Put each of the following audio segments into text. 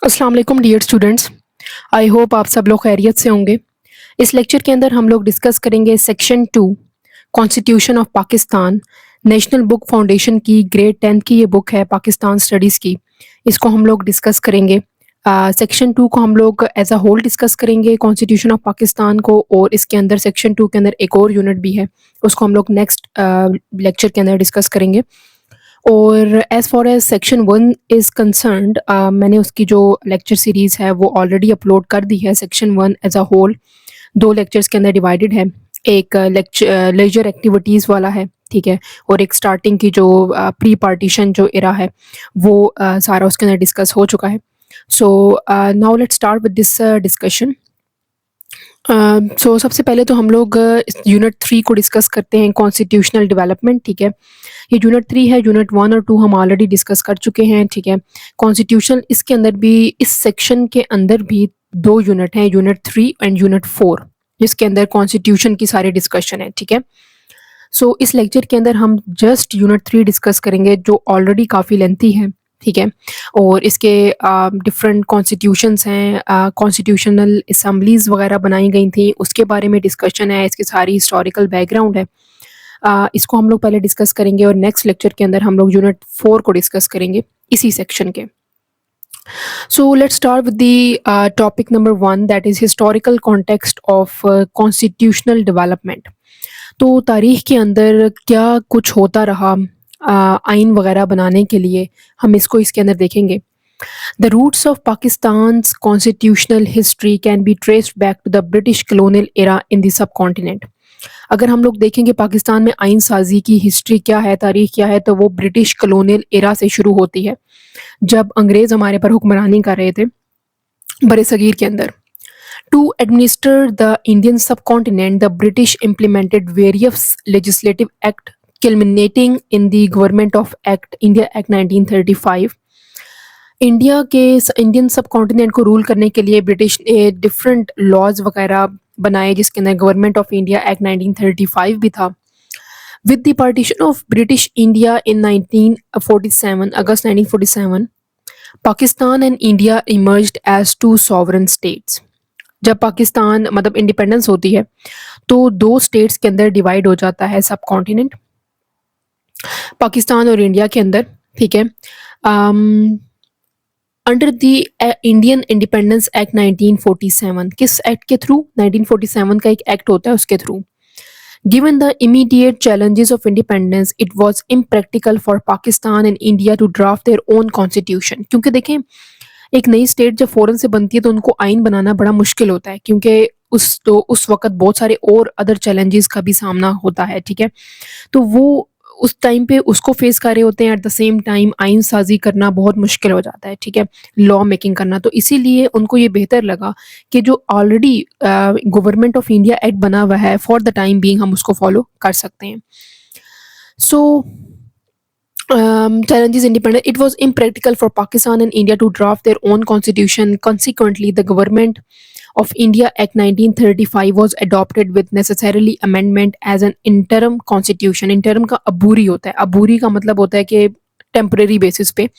अस्सलाम वालेकुम dear students. I hope आप सब लोग खैरियत से होंगे। इस लेक्चर के अंदर हम लोग डिस्कस करेंगे section 2 constitution of Pakistan. National book foundation की ग्रेड 10 की ये बुक है पाकिस्तान स्टडीज़ की। इसको हम लोग डिस्कस करेंगे। सेक्शन 2 को हम लोग एज अ होल डिस्कस करेंगे कॉन्स्टिट्यूशन ऑफ पाकिस्तान को, और इसके अंदर सेक्शन 2 के अंदर एक और यूनिट भी है, उसको हम लोग नेक्स्ट लेक्चर के अंदर डिस्कस करेंगे। और as far as section 1 is concerned, मैंने उसकी जो लेक्चर सीरीज़ है वो ऑलरेडी अपलोड कर दी है। Section 1 as a whole 2 lectures के अंदर डिवाइडेड है। एक लेजर एक्टिविटीज़ वाला है, ठीक है? और एक स्टार्टिंग की जो प्री पार्टीशन जो एरा है वो सारा उसके अंदर डिस्कस हो चुका है। So now let's start with this discussion. So सबसे पहले तो हम लोग यूनिट 3 को डिस्कस करते हैं, कॉन्स्टिट्यूशनल डेवलपमेंट, ठीक है? ये यूनिट 3 है, यूनिट 1 और 2 हम ऑलरेडी डिस्कस कर चुके हैं, ठीक है? कॉन्स्टिट्यूशन इसके अंदर भी, इस सेक्शन के अंदर भी 2 यूनिट हैं, यूनिट 3 एंड यूनिट 4, जिसके अंदर कॉन्स्टिट्यूशन की सारी डिस्कशन है, ठीक है? सो इस लेक्चर के अंदर हम जस्ट यूनिट 3 डिस्कस करेंगे, जो ऑलरेडी काफ़ी लेंथी है, ठीक है? और इसके डिफरेंट कॉन्स्टिट्यूशंस हैं, कॉन्स्टिट्यूशनल असम्बलीज़ वगैरह बनाई गई थी, उसके बारे में डिस्कशन है, इसकी सारी हिस्टोरिकल बैकग्राउंड है। इसको हम लोग पहले डिस्कस करेंगे और नेक्स्ट लेक्चर के अंदर हम लोग यूनिट 4 को डिस्कस करेंगे इसी सेक्शन के। So let's start with the topic number 1, that is historical context of constitutional development. तो तारीख के अंदर क्या कुछ होता रहा आइन वगैरह बनाने के लिए, हम इसको इसके अंदर देखेंगे। The roots of Pakistan's constitutional history can be traced back to the British colonial era in the subcontinent. अगर हम लोग देखेंगे पाकिस्तान में आइन साजी की हिस्ट्री क्या है, तारीख क्या है, तो वो ब्रिटिश कलोनियल एरा से शुरू होती है, जब अंग्रेज़ हमारे पर हुक्मरानी कर रहे थे बरे सगीर के अंदर। To administer the Indian subcontinent, the British implemented various legislative act culminating in the Government of Act India Act 1935। Indian subcontinent को रूल करने के लिए ब्रिटिश ने डिफरेंट लॉज वगैरह बनाए, जिसके अंदर गवर्नमेंट ऑफ इंडिया एक्ट 1935 भी था। With the partition of British India in 1947, August 1947, Pakistan and India emerged as 2 sovereign states. जब पाकिस्तान मतलब इंडिपेंडेंस होती है तो 2 स्टेट्स के अंदर डिवाइड हो जाता है सब कॉन्टिनेंट, पाकिस्तान और इंडिया के अंदर, ठीक है? Under the Indian independence act 1947, किस एक्ट के थ्रू? 1947 का एक एक्ट होता है, उसके थ्रू। Given the immediate challenges of independence, it was impractical for Pakistan and India to draft their own constitution. क्योंकि देखें, एक नई स्टेट जब फ़ौरन से बनती है तो उनको आइन बनाना बड़ा मुश्किल होता है, क्योंकि उस वक़्त बहुत सारे और अदर चैलेंजेस का भी सामना होता है, ठीक है? तो वो उस टाइम पे उसको फेस कर रहे होते हैं, एट द सेम टाइम आइन साज़ी करना बहुत मुश्किल हो जाता है, ठीक है? लॉ मेकिंग करना। तो इसीलिए उनको ये बेहतर लगा कि जो already government of India act बना हुआ है, फॉर द टाइम बीइंग हम उसको फॉलो कर सकते हैं। सो challenges independence, it was impractical for Pakistan and India to draft their own constitution. Consequently, the government of India Act 1935 was adopted with necessarily amendment as an interim constitution. Interim का अबूरी होता है, अबूरी का मतलब होता है कि टेम्परेरी बेसिस पे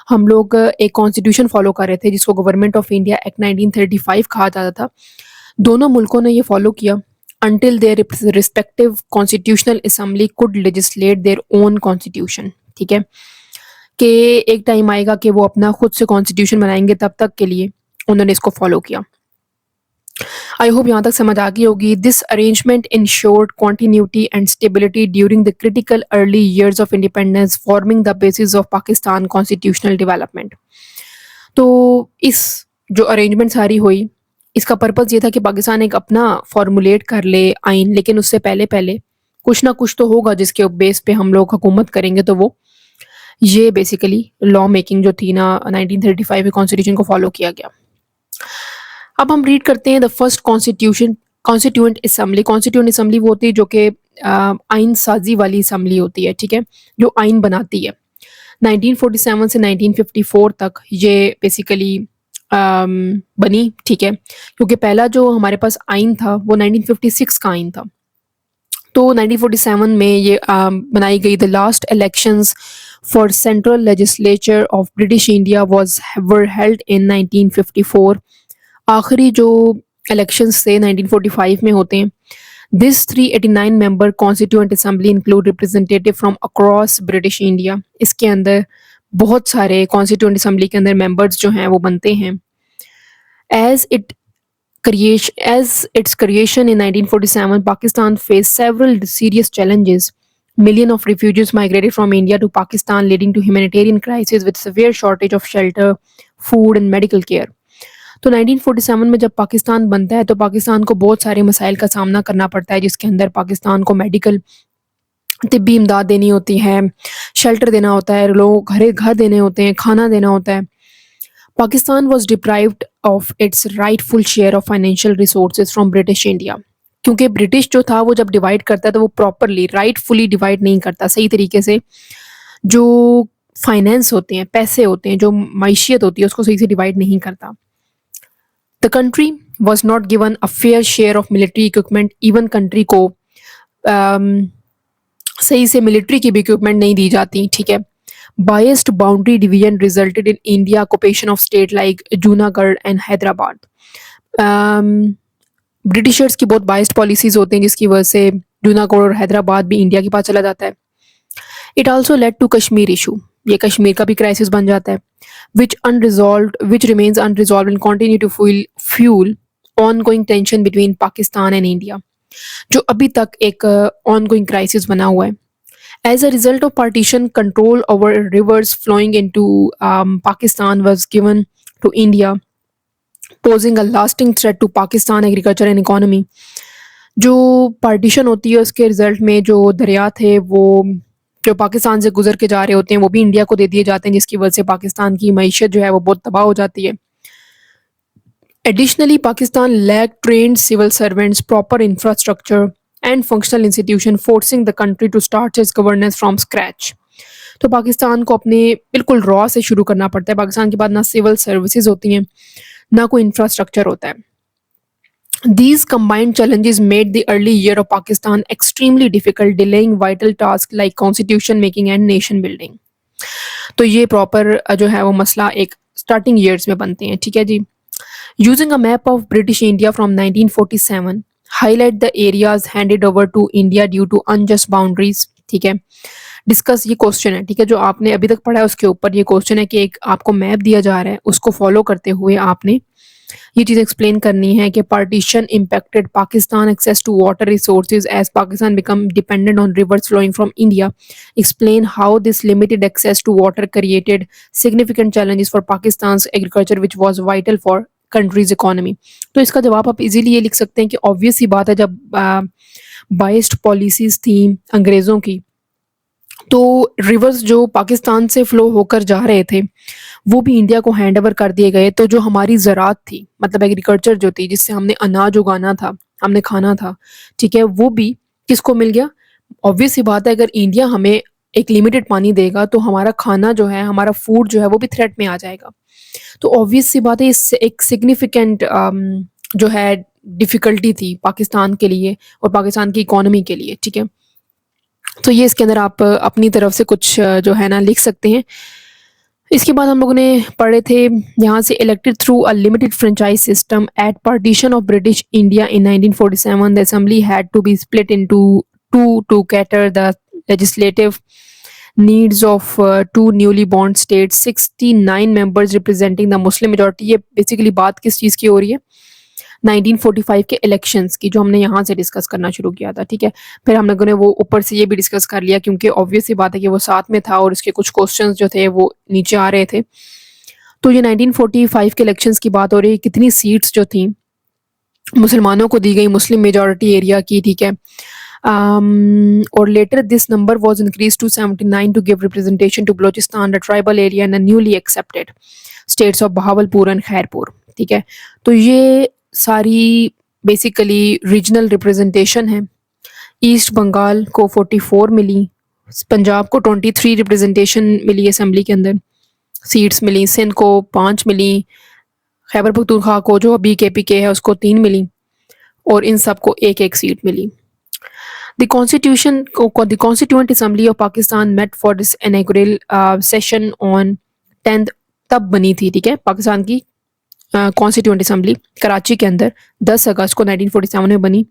हम लोग एक कॉन्स्टिट्यूशन फॉलो कर रहे थे, जिसको गवर्नमेंट ऑफ इंडिया एक्ट 1935 कहा जाता था। दोनों मुल्कों ने ये फॉलो किया until their respective constitutional assembly could legislate their own constitution, ठीक है? कि एक टाइम आएगा कि वो अपना खुद से कॉन्स्टिट्यूशन बनाएंगे, तब तक के लिए उन्होंने इसको फॉलो किया। आई होप यहाँ तक समझ आ गई होगी। This arrangement insured continuity and stability during the critical early years of independence, forming the basis of Pakistan constitutional development. तो इस जो अरेंजमेंट सारी हुई, इसका पर्पज़ ये था कि पाकिस्तान एक अपना फॉर्मुलेट कर ले आइन, लेकिन उससे पहले कुछ ना कुछ तो होगा जिसके बेस पे हम लोग हुकूमत करेंगे। तो वो ये बेसिकली लॉ मेकिंग जो थी ना, 1935 के कॉन्स्टिट्यूशन को फॉलो किया गया। अब हम रीड करते हैं the first constituent assembly. Constituent assembly वो होती है जो कि आइन साजी वाली असम्बली होती है, ठीक है? जो आइन बनाती है। 1947 से 1954 तक ये बेसिकली बनी, ठीक है? क्योंकि पहला जो हमारे पास आइन था वो 1956 का आइन था। तो 1947 में ये बनाई गई। The last elections for Central Legislature of British India were held in 1954. आखिरी जो इलेक्शंस थे 1945 में होते हैं. This 389 member Constituent Assembly include representative from across British India. इसके अंदर बहुत सारे Constituent Assembly के अंदर members जो हैं वो बनते हैं. As its creation in 1947, Pakistan faced several serious challenges. Millions of refugees migrated from India to Pakistan, leading to humanitarian crisis with severe shortage of shelter, food and medical care. तो 1947 में जब पाकिस्तान बनता है तो पाकिस्तान को बहुत सारे मसाइल का सामना करना पड़ता है, जिसके अंदर पाकिस्तान को मेडिकल तिब्बी इमदाद देनी होती है, शेल्टर देना होता है, लोगों को घर देने होते हैं, खाना देना होता है. Pakistan was deprived of its rightful share of financial resources from British India. क्योंकि ब्रिटिश जो था वो जब डिवाइड करता है तो वो प्रॉपरली राइटफुली डिवाइड नहीं करता, सही तरीके से जो फाइनेंस होते हैं, पैसे होते हैं, जो मैशियत होती है उसको सही से डिवाइड नहीं करता. The country was not given a fair share of military equipment. Even country को सही से मिलिट्री की भी इक्विपमेंट नहीं दी जाती. ठीक है. Biased boundary division resulted in India occupation of state like Junagadh and Hyderabad. Britishers की बहुत बाइस्ड पॉलिसीज होती हैं जिसकी वजह से जूनागढ़ और हैदराबाद भी इंडिया के पास चला जाता है. It also led to Kashmir issue. ये कश्मीर का भी क्राइसिस बन जाता है. which remains unresolved and continue to fuel ongoing tension between Pakistan and India, जो अभी तक एक ongoing crisis बना हुआ है. As a result of partition, control over rivers flowing into Pakistan was given to India, posing a lasting threat to Pakistan agriculture and economy. जो partition होती है उसके रिजल्ट में जो दरिया थे वो जो पाकिस्तान से गुजर के जा रहे होते हैं वो भी इंडिया को दे दिए जाते हैं, जिसकी वजह से पाकिस्तान की मईशत जो है वो बहुत तबाह हो जाती है. Additionally, Pakistan lacked trained civil servants, proper infrastructure and functional institution, forcing the country to start its governance from scratch. तो पाकिस्तान को अपने बिल्कुल रॉ से शुरू करना पड़ता है. पाकिस्तान के पास ना सिविल सर्विसेज होती हैं ना कोई इंफ्रास्ट्रक्चर होता है. These combined challenges made the early year of Pakistan extremely difficult, delaying vital tasks like constitution making and nation building. तो ये प्रॉपर जो है वो मसला एक स्टार्टिंग ईयर्स में बनते हैं. ठीक है जी. Using a map of British India from 1947, highlight the areas handed over to India due to unjust boundaries. ठीक है. डिस्कस ये क्वेश्चन है. ठीक है. जो आपने अभी तक पढ़ा है उसके ऊपर ये क्वेश्चन है कि एक आपको मैप दिया जा रहा है, उसको फॉलो करते हुए आपने ये चीज़ एक्सप्लेन करनी है कि partition impacted Pakistan access to water resources as Pakistan become dependent on rivers flowing from India. Explain how this limited access to water created significant challenges for Pakistan agriculture which was vital for countries economy. तो इसका जवाब आप easily ये लिख सकते हैं कि obvious ही बात है, जब बाइस्ड पॉलिसीज थी अंग्रेज़ों की तो रिवर्स जो पाकिस्तान से फ्लो होकर जा रहे थे वो भी इंडिया को हैंड ओवर कर दिए गए. तो जो हमारी ज़रात थी, मतलब एग्रीकल्चर जो थी जिससे हमने अनाज उगाना था, हमने खाना था, ठीक है, वो भी किसको मिल गया. ऑब्वियस ही बात है, अगर इंडिया हमें एक लिमिटेड पानी देगा तो हमारा खाना जो है, हमारा फूड जो है वो भी थ्रेट में आ जाएगा. तो ऑब्वियस सी बात है, इससे एक सिग्निफिकेंट जो है डिफ़िकल्टी थी पाकिस्तान के लिए और पाकिस्तान की इकोनॉमी के लिए. ठीक है. तो ये इसके अंदर आप अपनी तरफ से कुछ जो है ना लिख सकते हैं. इसके बाद हम लोगों ने पढ़े थे यहाँ से elected through a limited franchise system at partition of British India in 1947 the assembly had to be split into two to cater the legislative needs of two newly born states. 69 members representing the Muslim majority. ये basically बात किस चीज़ की हो रही है, 1945 के elections की, जो हमने यहाँ से डिस्कस करना शुरू किया था. ठीक है. फिर हम लोगों ने वो ऊपर से ये भी डिस्कस कर लिया क्योंकि ऑब्वियस ही बात है कि वो साथ में था और उसके कुछ क्वेश्चंस जो थे वो नीचे आ रहे थे. तो ये 1945 के इलेक्शंस की बात हो रही है. कितनी सीट्स जो थी मुसलमानों को दी गई, मुस्लिम मेजॉरिटी एरिया की. ठीक है. Or later this number was increased to 79 to give representation to Balochistan, the tribal area, and the newly accepted states of Bahawalpur and Khairpur. ठीक है. तो ये सारी बेसिकली रीजनल रिप्रेजेंटेशन है. ईस्ट बंगाल को 44 मिली, पंजाब को 23 रिप्रेजेंटेशन मिली असेंबली के अंदर, सीट्स मिली. सिंध को 5 मिली, खैबर पख्तूनख्वा को जो अभी KPK है उसको 3 मिली और इन सब को एक एक सीट मिली. The Constituent Assembly of Pakistan met for this inaugural session on 10th, तब बनी थी, ठीक है, पाकिस्तान की कॉन्स्टिट्यूंट असेंबली कराची के अंदर 10 अगस्त को 1947 में बनी।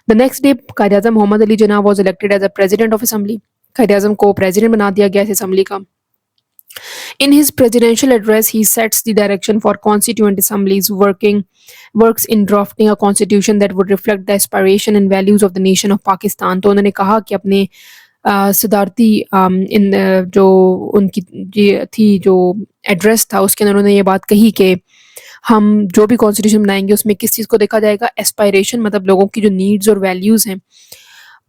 The next day Quaid Azam Mohammad Ali Jinnah was elected as a president of assembly. Quaid Azam को प्रेजिडेंट बना दिया गया इस असेंबली का। In his presidential address, he sets the direction for constituent assemblies works in drafting a constitution that would reflect the aspiration and values of the nation of Pakistan। तो उन्होंने कहा कि अपने सदारती जो उनकी थी जो एड्रेस था उसके अंदर उन्होंने ये बात कही कि हम जो भी कॉन्स्टिट्यूशन बनाएंगे उसमें किस चीज़ को देखा जाएगा, एस्पायरेशन मतलब लोगों की जो नीड्स और वैल्यूज़ हैं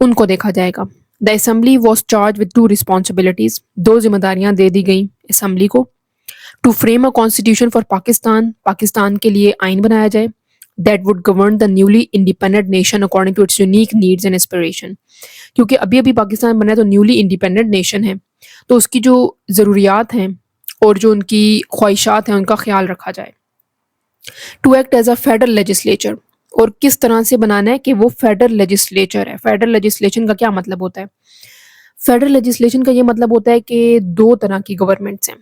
उनको देखा जाएगा। The assembly was charge with 2 responsibilities, 2 जिम्मेदारियां दे दी गई असेंबली को। To frame a constitution for Pakistan, Pakistan के लिए आइन बनाया जाए that would govern the newly independent nation according to its unique needs and aspiration. क्योंकि अभी अभी पाकिस्तान बना है तो न्यूली इंडिपेंडेंट नेशन है, तो उसकी जो ज़रूरियात हैं और जो उनकी ख्वाहिशात हैं उनका ख्याल रखा जाए। To act as a federal legislature, और किस तरह से बनाना है कि वो फेडरल लेजिस्लेचर है। फेडरल लेजिस्लेशन का क्या मतलब होता है? फेडरल लेजिस्लेशन का ये मतलब होता है कि 2 तरह की गवर्नमेंट्स हैं।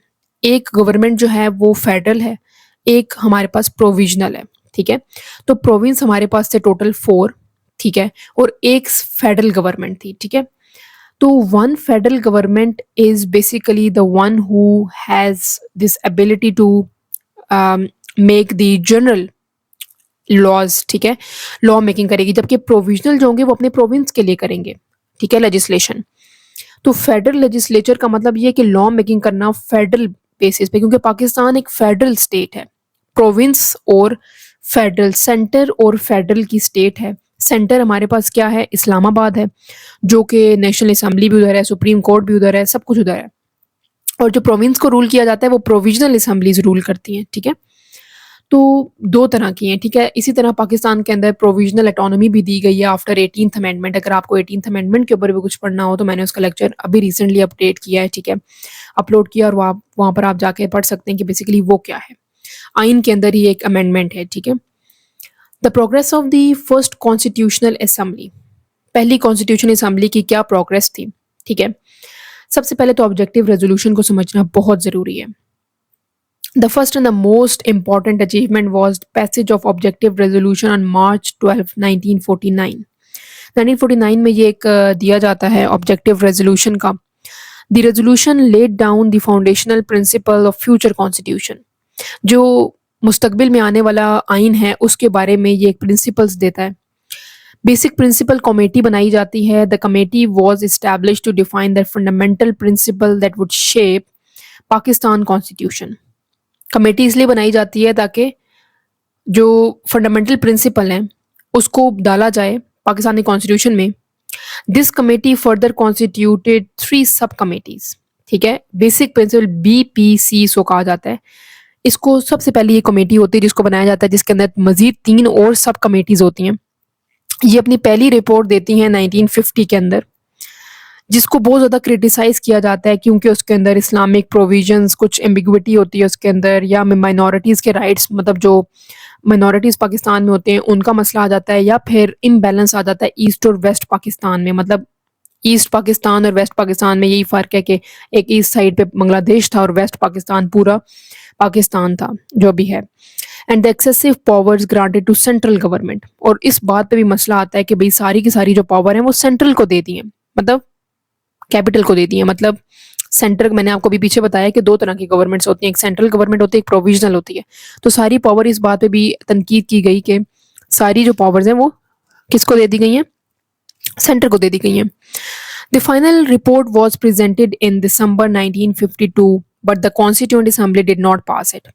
एक गवर्नमेंट जो है वो फेडरल है, एक हमारे पास प्रोविजनल है, ठीक है। तो प्रोविंस हमारे पास थे टोटल 4, ठीक है, और एक फेडरल गवर्नमेंट थी, ठीक है। तो one federal government is basically the one who has this ability to make the general laws, ठीक है, लॉ मेकिंग करेगी, जबकि प्रोविजनल जो होंगे वो अपने प्रोविंस के लिए करेंगे, ठीक है, लेजिस्लेशन। तो फेडरल लेजिस्लेचर का मतलब ये है कि लॉ मेकिंग करना फेडरल बेसिस पे, क्योंकि पाकिस्तान एक फेडरल स्टेट है। प्रोविंस और फेडरल, सेंटर और फेडरल की स्टेट है। सेंटर हमारे पास क्या है? इस्लामाबाद है, जो कि नेशनल असेंबली भी उधर है, सुप्रीम कोर्ट भी उधर है, सब कुछ उधर है। और जो प्रोविंस को रूल किया जाता है वो प्रोविजनल असेंबलीज रूल करती हैं, ठीक है। तो 2 तरह की हैं, ठीक है। इसी तरह पाकिस्तान के अंदर प्रोविजनल ऑटोनॉमी भी दी गई है आफ्टर 18th अमेंडमेंट। अगर आपको 18th अमेंडमेंट के ऊपर भी कुछ पढ़ना हो तो मैंने उसका लेक्चर अभी रिसेंटली अपडेट किया है, ठीक है, अपलोड किया, और वहाँ पर आप जाके पढ़ सकते हैं कि बेसिकली वो क्या है। आइन के अंदर ही एक अमेंडमेंट है, ठीक है। The progress of the first constitutional assembly, पहली कॉन्स्टिट्यूशनल असेंबली की क्या प्रोग्रेस थी, ठीक है। सबसे पहले तो ऑब्जेक्टिव रेजोल्यूशन को समझना बहुत ज़रूरी है। The first and the most important achievement was passage of objective resolution on March 12, 1949। 1949 में ये एक दिया जाता है ऑब्जेक्टिव रेजोल्यूशन का। The resolution laid down the foundational principle of future constitution। जो मुस्तकबिल में आने वाला आइन है उसके बारे में ये एक प्रिंसिपल्स देता है। बेसिक प्रिंसिपल कमेटी बनाई जाती है। The committee was establish to define the fundamental principle that would shape Pakistan constitution. Committee इसलिए बनाई जाती है ताकि जो फंडामेंटल प्रिंसिपल हैं उसको डाला जाए पाकिस्तानी कॉन्स्टिट्यूशन में। दिस कमेटी फर्दर कॉन्स्टिट्यूटेड 3 सब कमेटीज, ठीक है। बेसिक प्रिंसिपल BPC इसको कहा जाता है। इसको सबसे पहले ये कमेटी होती है जिसको बनाया जाता है, जिसके अंदर मजीद 3 और सब कमेटीज होती हैं। ये अपनी पहली रिपोर्ट देती हैं 1950 के अंदर, जिसको बहुत ज़्यादा क्रिटिसाइज़ किया जाता है क्योंकि उसके अंदर इस्लामिक प्रोविजंस, कुछ एम्बिग्विटी होती है उसके अंदर, या माइनॉरिटीज़ के राइट्स, मतलब जो माइनॉरिटीज़ पाकिस्तान में होते हैं उनका मसला आ जाता है, या फिर इम्बैलेंस आ जाता है ईस्ट और वेस्ट पाकिस्तान में। मतलब ईस्ट पाकिस्तान और वेस्ट पाकिस्तान में यही फ़र्क है कि एक ईस्ट साइड पे बांग्लादेश था और वेस्ट पाकिस्तान पूरा पाकिस्तान था, जो भी है। And the excessive powers granted to central government, और इस बात पे भी मसला आता है कि भाई सारी की सारी जो पावर है वो सेंट्रल को दे दी है, मतलब कैपिटल को दे दी है। मतलब सेंटर, मैंने आपको भी पीछे बताया कि 2 तरह की गवर्नमेंट्स होती हैं, एक सेंट्रल गवर्नमेंट होती है, एक प्रोविजनल होती है। तो सारी पावर, इस बात पे भी तनकीद की गई कि सारी जो पावर्स हैं वो किसको दे दी गई हैं? सेंटर को दे दी गई हैं। The final report was presented in December 1952 but the constituent assembly did not pass it.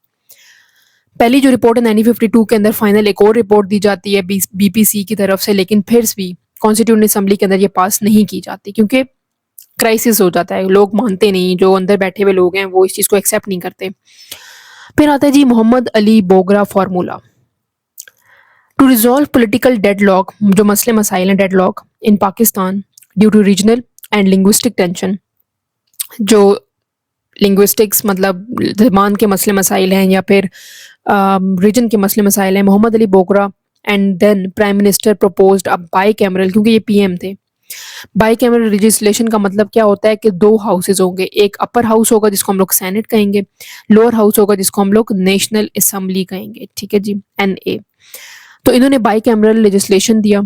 पहली जो रिपोर्ट है 1952 के अंदर फाइनल एक और रिपोर्ट दी जाती है BPC की तरफ से, लेकिन फिर भी कॉन्स्टिट्यूएंट असेंबली के अंदर ये पास नहीं की जाती क्योंकि क्राइसिस हो जाता है, लोग मानते नहीं, जो अंदर बैठे हुए लोग हैं वो इस चीज़ को एक्सेप्ट नहीं करते। फिर आता है जी Mohammad Ali Bogra formula. To resolve political deadlock, जो मसले मसाइल हैं deadlock in Pakistan due to regional and linguistic tension, जो लिंग्विस्टिक्स मतलब ज़बान के मसले मसाइल हैं या फिर रीजन के मसले मसाइल हैं, Mohammad Ali Bogra and then prime minister proposed a bicameral, क्योंकि ये PM थे, बाई कैमरल लेजिस्लेशन का मतलब क्या होता है कि दो हाउसेज होंगे, एक अपर हाउस होगा जिसको हम लोग सेनेट कहेंगे, लोअर हाउस होगा जिसको हम लोग नेशनल असेंबली कहेंगे, ठीक है जी, NA। तो इन्होंने बाई कैमरल लेजिस्लेशन दिया,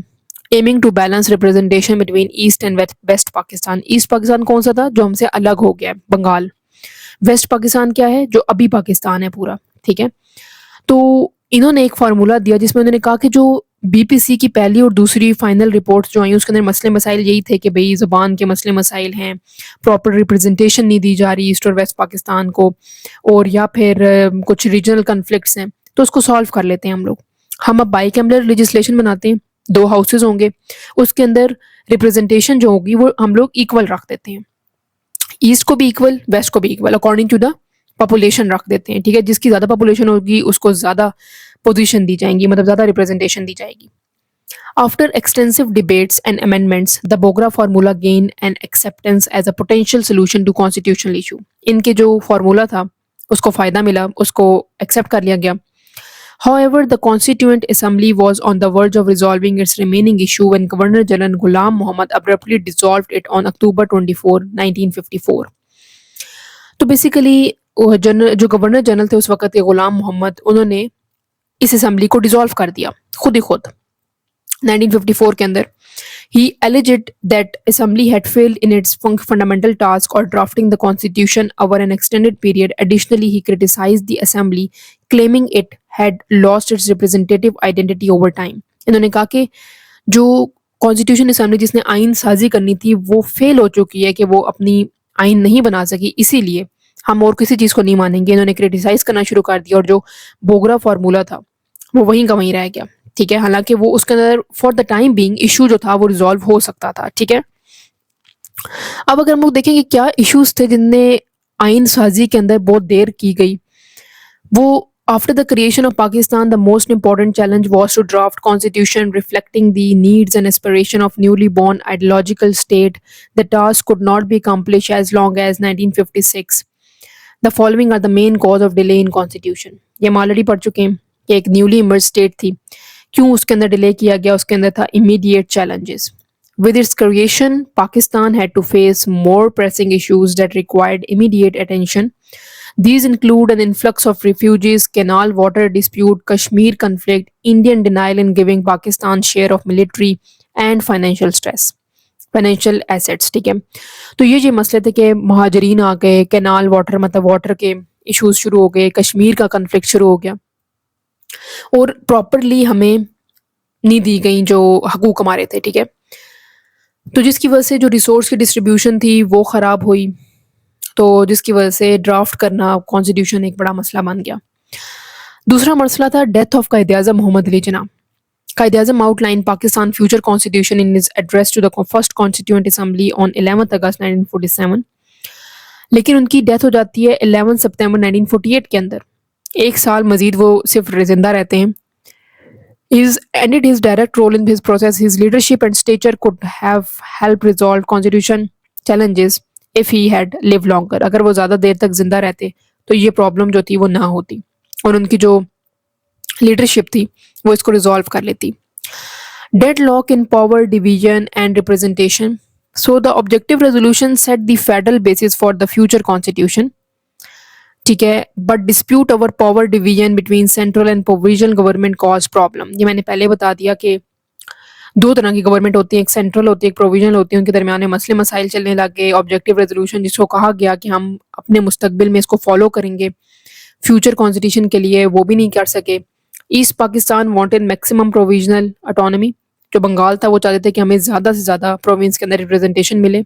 aiming to balance representation between East and West Pakistan. East Pakistan कौन सा था, जो हमसे अलग हो गया है, बंगाल। वेस्ट पाकिस्तान क्या है, जो अभी पाकिस्तान है पूरा, ठीक है। तो इन्होंने एक फार्मूला दिया जिसमें उन्होंने कहा कि जो BPC की पहली और दूसरी फाइनल रिपोर्ट्स जो आई उसके अंदर मसले मसाइल यही थे कि भाई ज़बान के मसले मसाइल हैं, प्रॉपर रिप्रेजेंटेशन नहीं दी जा रही ईस्ट और वेस्ट पाकिस्तान को, और या फिर कुछ रीजनल कन्फ्लिक्ट्स हैं, तो उसको सॉल्व कर लेते हैं हम लोग। हम अब बाई कैमरल लेजिस्लेशन बनाते हैं, दो हाउसेज होंगे, उसके अंदर रिप्रेजेंटेशन जो होगी वो हम लोग इक्वल रख देते हैं, ईस्ट को भी इक्वल, वेस्ट को भी equal, according to the population रख देते हैं, ठीक है। जिसकी ज़्यादा पॉपुलेशन होगी उसको ज़्यादा पोजीशन दी जाएंगी, मतलब ज़्यादा रिप्रेजेंटेशन दी जाएगी। After extensive debates and amendments, the Bogra formula gained an acceptance as a potential solution to constitutional issue. इनके जो फार्मूला था उसको फ़ायदा मिला, उसको एक्सेप्ट कर लिया गया। However, the Constituent Assembly was on the verge of resolving its remaining issue when Governor General Ghulam Muhammad abruptly dissolved it on October 24, 1954. तो बेसिकली जो गवर्नर जनरल थे उस वक्त के गुलाम मोहम्मद, उन्होंने इस असेंबली को डिसॉल्व कर दिया खुद ही खुद 1954 के अंदर। He alleged that assembly had failed in its fundamental task or drafting the constitution over an extended period. Additionally, he criticized the assembly, claiming it had lost its representative identity over time. इन्होंने कहा कि जो constitution assembly जिसने आइन साजी करनी थी वो फेल हो चुकी है, कि वो अपनी आइन नहीं बना सकी, इसीलिए हम और किसी चीज़ को नहीं मानेंगे। इन्होंने क्रिटिसाइज करना शुरू कर दिया और जो बोगरा फार्मूला था वो वहीं का वहीं रह गया, ठीक है। हालांकि वो उसके अंदर for the time being issue जो था वो रिजॉल्व हो सकता था, ठीक है। अब अगर हम लोग देखें कि क्या इश्यूज थे जिनने आइन साजी के अंदर बहुत देर की गई, वो after the creation of Pakistan, the most important challenge was to draft constitution reflecting the needs and aspiration of newly born ideological state. The task could not be accomplished as long as 1956. The following are the main cause of delay in constitution. ये हम already पढ़ चुके हैं कि एक newly emerge state थी, क्यों उसके अंदर डिले किया गया, उसके अंदर था immediate challenges. With its creation, Pakistan had to face more pressing issues that required immediate attention. These include an influx of refugees, canal water dispute, Kashmir conflict, Indian denial in giving Pakistan share of military and financial stress, financial assets, ठीक है। तो ये मसले थे कि महाजरीन आ गए, canal water मतलब water के इश्यूज शुरू हो गए, कश्मीर का कन्फ्लिक्ट शुरू हो गया, और प्रॉपरली हमें नहीं दी गई जो हकूक हमारे थे, ठीक है। तो जिसकी वजह से जो रिसोर्स की डिस्ट्रीब्यूशन थी वो ख़राब हुई, तो जिसकी वजह से ड्राफ्ट करना कॉन्स्टिट्यूशन एक बड़ा मसला बन गया। दूसरा मसला था death of Quaid-e-Azam Mohammad Ali Jinnah. Quaid-e-Azam outline Pakistan future constitution in his address to the first constituent assembly on 11 August 1947, लेकिन उनकी डेथ हो जाती है 11 सितंबर 1948 के अंदर। एक साल मजीद वो सिर्फ जिंदा रहते हैं। He's ended his direct role in this process. His leadership and stature could have helped resolve constitution challenges if he had lived longer. अगर वो ज़्यादा देर तक जिंदा रहते तो ये प्रॉब्लम जो थी वो ना होती, और उनकी जो लीडरशिप थी वो इसको रिजॉल्व कर लेती। Deadlock in power division and representation. So the objective resolution set the federal basis for the future constitution. ठीक है, but dispute over power division between central and provisional government cause problem. ये मैंने पहले बता दिया कि दो तरह की गवर्नमेंट होती है, एक सेंट्रल होती है, एक प्रोविजनल होती है, उनके दरमियान में मसले मसाइल चलने लग गए। ऑब्जेक्टिव रेजोल्यूशन जिसको कहा गया कि हम अपने मुस्तकबिल में इसको फॉलो करेंगे फ्यूचर कॉन्स्टिट्यूशन के लिए, वो भी नहीं कर सके। East Pakistan wanted maximum provisional autonomy, जो बंगाल था वो चाहते थे कि हमें ज़्यादा से ज़्यादा प्रोविंस के अंदर रिप्रेजेंटेशन मिले,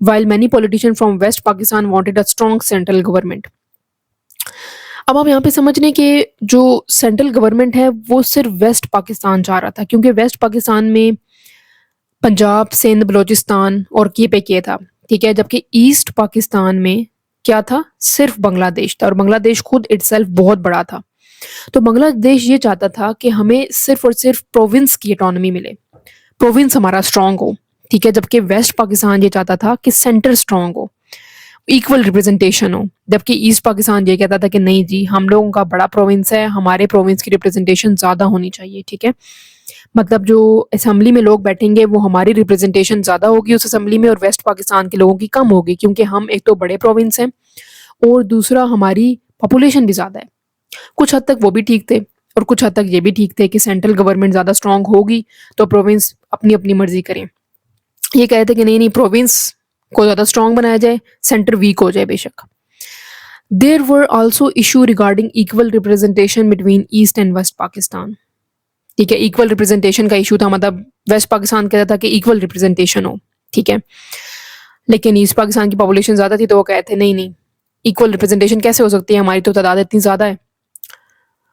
while many politician from West Pakistan wanted a strong central government. अब आप यहाँ पे समझने कि जो सेंट्रल गवर्नमेंट है वो सिर्फ वेस्ट पाकिस्तान चाह रहा था, क्योंकि वेस्ट पाकिस्तान में पंजाब, सिंध, बलोचिस्तान और की पे किया था, ठीक है। जबकि ईस्ट पाकिस्तान में क्या था, सिर्फ बांग्लादेश था, और बांग्लादेश खुद इटसेल्फ बहुत बड़ा था। तो बांग्लादेश ये चाहता था कि हमें सिर्फ और सिर्फ प्रोविंस की ऑटोनॉमी मिले, प्रोविंस हमारा स्ट्रांग हो, ठीक है। जबकि वेस्ट पाकिस्तान ये चाहता था कि सेंटर स्ट्रांग हो, इक्वल रिप्रेजेंटेशन हो। जबकि ईस्ट पाकिस्तान ये कहता था कि नहीं जी, हम लोगों का बड़ा प्रोविंस है, हमारे प्रोविंस की रिप्रेजेंटेशन ज़्यादा होनी चाहिए, ठीक है। मतलब जो असेंबली में लोग बैठेंगे वो हमारी रिप्रेजेंटेशन ज़्यादा होगी उस असेंबली में और वेस्ट पाकिस्तान के लोगों की कम होगी, क्योंकि हम एक तो बड़े प्रोविंस हैं और दूसरा हमारी पॉपुलेशन भी ज़्यादा है। कुछ हद तक वो भी ठीक थे और कुछ हद तक ये भी ठीक थे कि सेंट्रल गवर्नमेंट ज़्यादा स्ट्रांग होगी तो प्रोविंस अपनी अपनी मर्जी करें। ये कहते कि नहीं नहीं, प्रोविंस को ज़्यादा स्ट्रांग बनाया जाए, सेंटर वीक हो जाए बेशक। There were also issue regarding equal representation between East and West Pakistan. ठीक है, इक्वल रिप्रेजेंटेशन का इशू था, मतलब वेस्ट पाकिस्तान कहता था कि इक्वल रिप्रेजेंटेशन हो, ठीक है, लेकिन ईस्ट पाकिस्तान की पॉपुलेशन ज़्यादा थी तो वो कहते नहीं नहीं, इक्वल रिप्रेजेंटेशन कैसे हो सकती है, हमारी तो तादाद इतनी ज़्यादा है।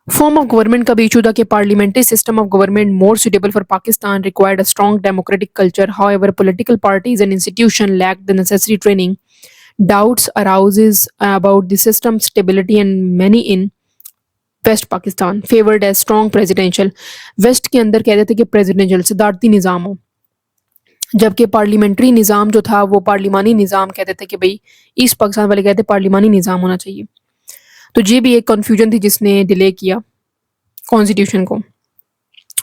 फॉर्म ऑफ गवर्नमेंट का भी इशू था कि parliamentary system of government more suitable for Pakistan required a strong democratic culture, however political parties and institution lacked the necessary training. Doubts arises about the system's stability and many in West Pakistan favoured as strong presidential. West के अंदर कहते थे कि presidential सदारती निज़ाम हो, जबकि parliamentary निज़ाम जो था वो पार्लिमानी निज़ाम कहते थे कि भाई ईस्ट पाकिस्तान वाले कहते पार्लिमानी निज़ाम होना चाहिए। तो ये भी एक कन्फ्यूजन थी जिसने डिले किया कॉन्स्टिट्यूशन को।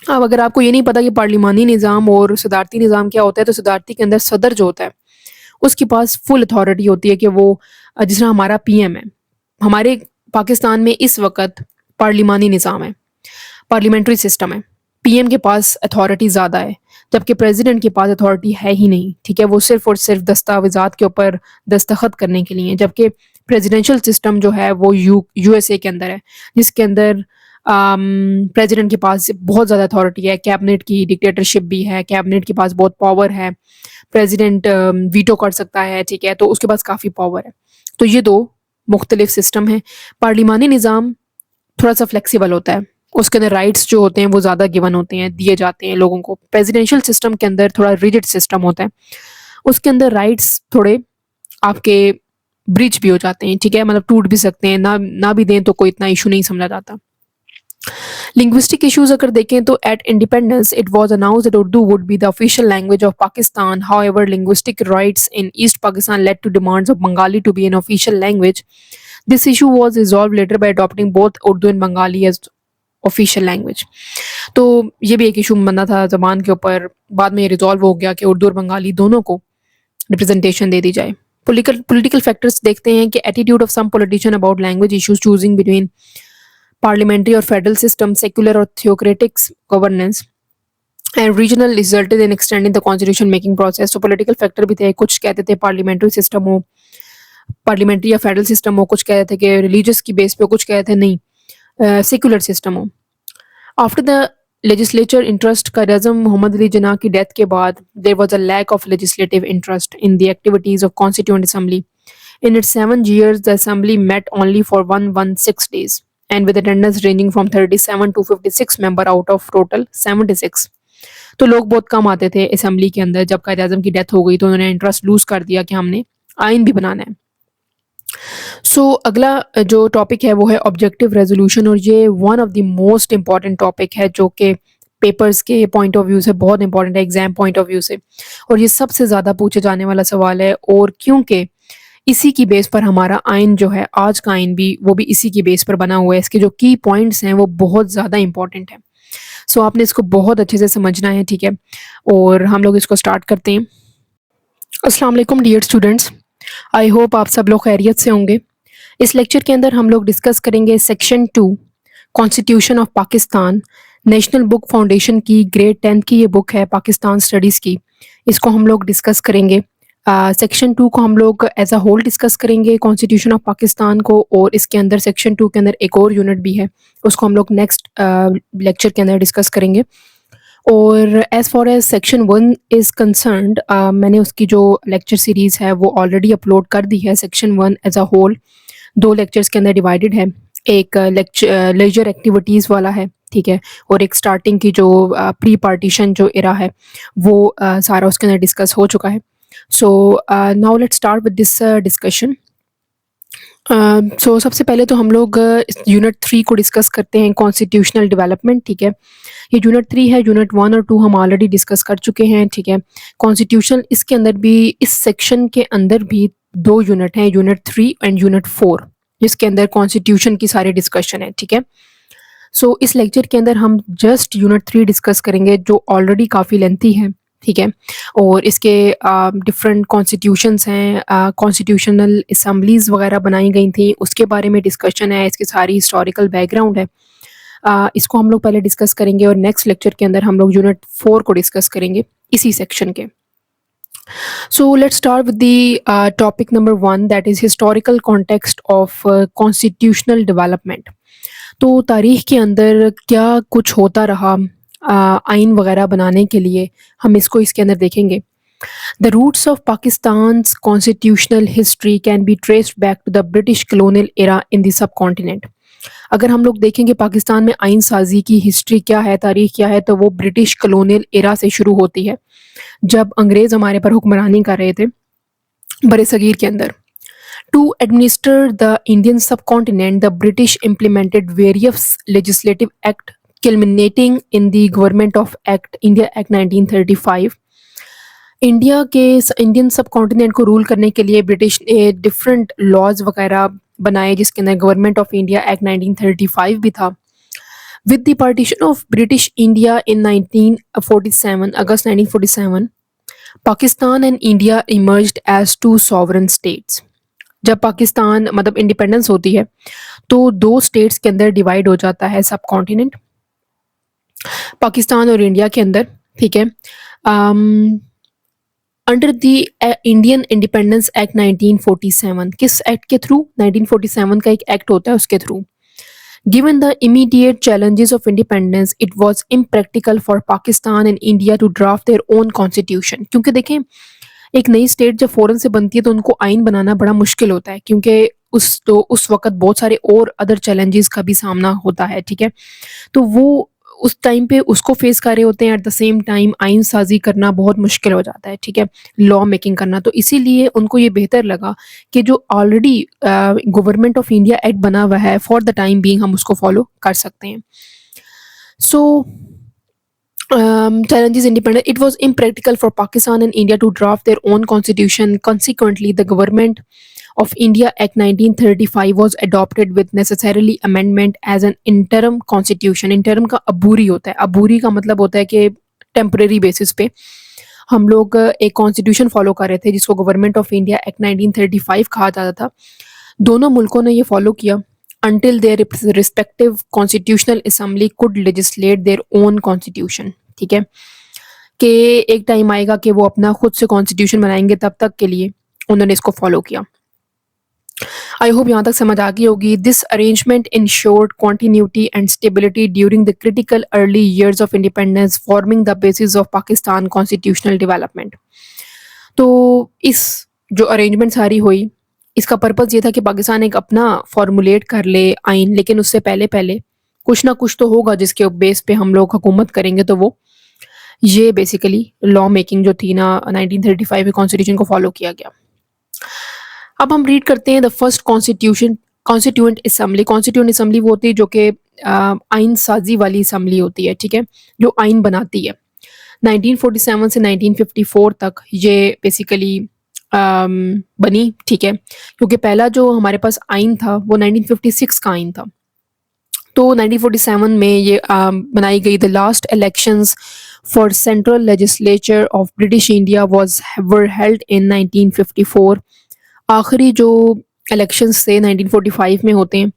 अब अगर आपको ये नहीं पता कि पार्लिमानी निज़ाम और सदारती निज़ाम क्या होता है, तो सदारती के अंदर सदर जो होता है उसके पास फुल अथॉरिटी होती है कि वो जिस तरह हमारा पीएम है, हमारे पाकिस्तान में इस वक्त पार्लिमानी निज़ाम है, पार्लियामेंट्री सिस्टम है, पीएम के पास अथॉरिटी ज़्यादा है, जबकि प्रेसिडेंट के पास अथॉरिटी है ही नहीं। ठीक है, वो सिर्फ और सिर्फ दस्तावेजात के ऊपर दस्तखत करने के लिए है, जबकि प्रेसिडेंशियल सिस्टम जो है वो यूएसए के अंदर है, जिसके अंदर प्रेसिडेंट के पास बहुत ज़्यादा अथॉरिटी है, कैबिनेट की डिक्टेटरशिप भी है, कैबिनेट के पास बहुत पावर है, प्रेसिडेंट वीटो कर सकता है, ठीक है, तो उसके पास काफ़ी पावर है। तो ये दो मुख्तलिफ सिस्टम है। पार्लिमानी निज़ाम थोड़ा सा फ्लेक्सिबल होता है, उसके अंदर राइट्स जो होते हैं वो ज़्यादा गिवन होते हैं, दिए जाते हैं लोगों को। प्रेसिडेंशियल सिस्टम के अंदर थोड़ा रिजिड सिस्टम होता है, उसके अंदर राइट्स थोड़े आपके ब्रिज भी हो जाते हैं, ठीक है, मतलब टूट भी सकते हैं, ना भी दें तो कोई इतना इशू नहीं समझा जाता। लिंग्विस्टिक इश्यूज अगर देखें तो at independence it was announced that Urdu would be the official language of Pakistan. However linguistic rights in East Pakistan led to demands of Bengali to be an official language. This issue was resolved later by adopting both Urdu and Bengali as official language. तो ये भी एक issue बना था ज़बान के ऊपर, बाद में ये रिजॉल्व हो गया कि उर्दू और बंगाली दोनों को रिप्रेजेंटेशन दे दी जाए. पॉलिटिकल फैक्टर्स देखते हैं कि attitude of some politician about language issues, choosing between parliamentary और फेडरल सिस्टम, सेक्युलर और theocratic governance and regional resulted in extending the constitution making process. तो पॉलिटिकल फैक्टर भी थे, कुछ कहते थे पार्लियामेंट्री सिस्टम हो, पार्लियामेंट्री या फेडरल सिस्टम हो, कुछ कहते थे कि रिलीजियस की बेस पे, कुछ कहते थे नहीं सेक्युलर सिस्टम हो. After the legislature interest Quaid-e-Azam Mohammad Ali Jinnah की डेथ के बाद there was a lack of legislative interest in the activities of constituent assembly. In its 7 years, the assembly met only for 116 days and with attendance ranging from 37 to 56 member out of total 76. तो लोग बहुत कम आते थे assembly के अंदर. जब कायद-ए-आज़म की death हो गई तो उन्होंने इंटरेस्ट लूज कर दिया कि हमने आइन भी बनाना है. अगला जो टॉपिक है वो है ऑब्जेक्टिव रेजोल्यूशन, और ये one of the most important topic है जो कि पेपर्स के पॉइंट ऑफ व्यू से बहुत इंपॉर्टेंट है, एग्जाम पॉइंट ऑफ व्यू से, और ये सबसे ज़्यादा पूछे जाने वाला सवाल है. और क्योंकि इसी की बेस पर हमारा आइन जो है, आज का आइन भी वो भी इसी की बेस पर बना हुआ है, इसके जो की पॉइंट्स हैं वो बहुत ज़्यादा इंपॉर्टेंट है. आपने इसको बहुत अच्छे से समझना है, ठीक है, और हम लोग इसको स्टार्ट करते हैं. अस्सलाम वालेकुम डियर स्टूडेंट्स, आई होप आप सब लोग खैरियत से होंगे. इस लेक्चर के अंदर हम लोग डिस्कस करेंगे section 2 constitution of Pakistan. National book foundation की ग्रेड 10 की ये बुक है पाकिस्तान स्टडीज़ की, इसको हम लोग डिस्कस करेंगे. सेक्शन 2 को हम लोग एज अ होल डिस्कस करेंगे कॉन्स्टिट्यूशन ऑफ पाकिस्तान को, और इसके अंदर सेक्शन 2 के अंदर एक और यूनिट भी है, उसको हम लोग नेक्स्ट लेक्चर के अंदर डिस्कस करेंगे. और as far as section 1 is concerned, मैंने उसकी जो लेक्चर सीरीज़ है वो ऑलरेडी अपलोड कर दी है. Section 1 as a whole 2 lectures के अंदर डिवाइडेड है. एक लेजर एक्टिविटीज़ वाला है, ठीक है, और एक स्टार्टिंग की जो प्री पार्टीशन जो इरा है वो सारा उसके अंदर डिस्कस हो चुका है. Now let's start with this discussion. सबसे पहले तो हम लोग यूनिट 3 को डिस्कस करते हैं, कॉन्स्टिट्यूशनल डेवलपमेंट, ठीक है. ये यूनिट 3 है, यूनिट 1 और 2 हम ऑलरेडी डिस्कस कर चुके हैं, ठीक है. कॉन्स्टिट्यूशन, इसके अंदर भी, इस सेक्शन के अंदर भी 2 यूनिट हैं, यूनिट 3 एंड यूनिट 4, जिसके अंदर कॉन्स्टिट्यूशन की सारी डिस्कशन है, ठीक है. सो इस लेक्चर के अंदर हम जस्ट यूनिट 3 डिस्कस करेंगे जो ऑलरेडी काफ़ी लेंथी है, ठीक है? और इसके डिफरेंट कॉन्स्टिट्यूशंस हैं, कॉन्स्टिट्यूशनल असेंबलीज़ वगैरह बनाई गई थी, उसके बारे में डिस्कशन है, इसकी सारी हिस्टोरिकल बैकग्राउंड है। इसको हम लोग पहले डिस्कस करेंगे और नेक्स्ट लेक्चर के अंदर हम लोग यूनिट 4 को डिस्कस करेंगे इसी सेक्शन के। So let's start with the topic number 1, that is historical context of constitutional development. तो तारीख के अंदर क्या कुछ होता रहा आइन वगैरह बनाने के लिए, हम इसको इसके अंदर देखेंगे। The roots of Pakistan's constitutional history can be traced back to the British colonial era in the subcontinent. अगर हम लोग देखेंगे पाकिस्तान में आइन साजी की हिस्ट्री क्या है, तारीख क्या है, तो वो ब्रिटिश कलोनियल एरा से शुरू होती है, जब अंग्रेज़ हमारे पर हुक्मरानी कर रहे थे बरे सगीर के अंदर। To administer the Indian subcontinent, the British implemented various legislative act culminating in the government of act India act 1935। Indian subcontinent को रूल करने के लिए ब्रिटिश ने डिफरेंट लॉज वगैरह बनाए, जिसके अंदर गवर्नमेंट ऑफ इंडिया एक्ट 1935 भी था। With the partition of British India in 1947, August 1947, Pakistan and India emerged as two sovereign states. जब पाकिस्तान मतलब इंडिपेंडेंस होती है तो दो स्टेट्स के अंदर डिवाइड हो जाता है सब कॉन्टिनेंट, पाकिस्तान और इंडिया के अंदर, ठीक है। Under the Indian independence act 1947, किस एक्ट के थ्रू? 1947 का एक एक्ट होता है, उसके through. Given the immediate challenges of independence, it was impractical for Pakistan and India to draft their own constitution. क्योंकि देखें, एक नई स्टेट जब फ़ौरन से बनती है तो उनको आइन बनाना बड़ा मुश्किल होता है, क्योंकि उस वक़्त बहुत सारे और अदर चैलेंजेस का भी सामना होता है, ठीक है? तो वो उस टाइम पे उसको फेस कर रहे होते हैं, एट द सेम टाइम आइन साज़ी करना बहुत मुश्किल हो जाता है, ठीक है? लॉ मेकिंग करना। तो इसीलिए उनको ये बेहतर लगा कि जो already government of India act बना हुआ है, फॉर द टाइम बीइंग हम उसको फॉलो कर सकते हैं। सो challenges independence, it was impractical for Pakistan and India to draft their own constitution. Consequently, the government of India Act 1935 was adopted with necessarily amendment as an interim constitution. Interim का अबूरी होता है, अबूरी का मतलब होता है कि टेम्परेरी बेसिस पे हम लोग एक कॉन्स्टिट्यूशन फॉलो कर रहे थे जिसको गवर्नमेंट ऑफ इंडिया एक्ट 1935 कहा जाता था। दोनों मुल्कों ने ये फॉलो किया until their respective constitutional assembly could legislate their own constitution, ठीक है? कि एक टाइम आएगा कि वो अपना खुद से कॉन्स्टिट्यूशन बनाएंगे, तब तक के लिए उन्होंने इसको फॉलो किया। आई होप यहाँ तक समझ आ गई होगी। This arrangement insured continuity and stability during the critical early years of independence, forming the basis of Pakistan constitutional development. तो इस जो अरेंजमेंट सारी हुई, इसका पर्पज़ ये था कि पाकिस्तान एक अपना फॉर्मुलेट कर ले आइन, लेकिन उससे पहले पहले कुछ ना कुछ तो होगा जिसके बेस पे हम लोग हुकूमत करेंगे। तो वो ये बेसिकली लॉ मेकिंग जो थी ना 1935 के कॉन्स्टिट्यूशन को फॉलो किया गया। अब हम रीड करते हैं the first constituent assembly. Constituent assembly वो होती है जो कि आइन साजी वाली असेंबली होती है, ठीक है, जो आइन बनाती है। 1947 से 1954 तक ये बेसिकली बनी, ठीक है, क्योंकि पहला जो हमारे पास आइन था वो 1956 का आइन था। तो 1947 में ये बनाई गई। The last elections for central legislature of British India were held in 1954। आखिरी जो इलेक्शंस थे 1945 में होते हैं।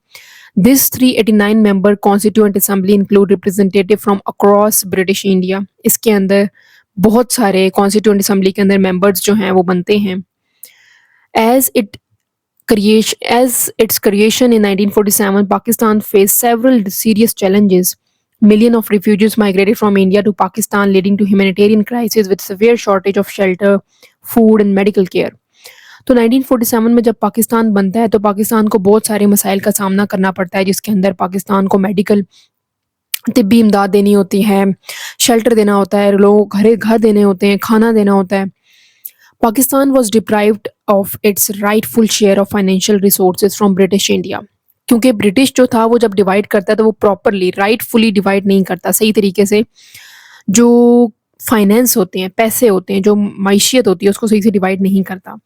This 389 member constituent assembly include representative from across British India. इसके अंदर बहुत सारे कॉन्स्टिट्यूएंट असेंबली के अंदर मेंबर्स जो हैं वो बनते हैं। As its creation in 1947, Pakistan faced several serious challenges. Millions of refugees migrated from India to Pakistan, leading to humanitarian crisis with severe shortage of shelter, food and medical care. तो 1947 में जब पाकिस्तान बनता है तो पाकिस्तान को बहुत सारे मसाइल का सामना करना पड़ता है, जिसके अंदर पाकिस्तान को मेडिकल तिब्बी इमदाद देनी होती है, शेल्टर देना होता है, लोगों को घर देने होते हैं, खाना देना होता है। Pakistan was deprived of its rightful share of financial resources from British India, क्योंकि ब्रिटिश जो था वो जब डिवाइड करता है तो वो प्रॉपरली राइटफुली डिवाइड नहीं करता, सही तरीके से जो फाइनेंस होते हैं, पैसे होते हैं, जो मैशियत होती है, उसको सही से डिवाइड नहीं करता।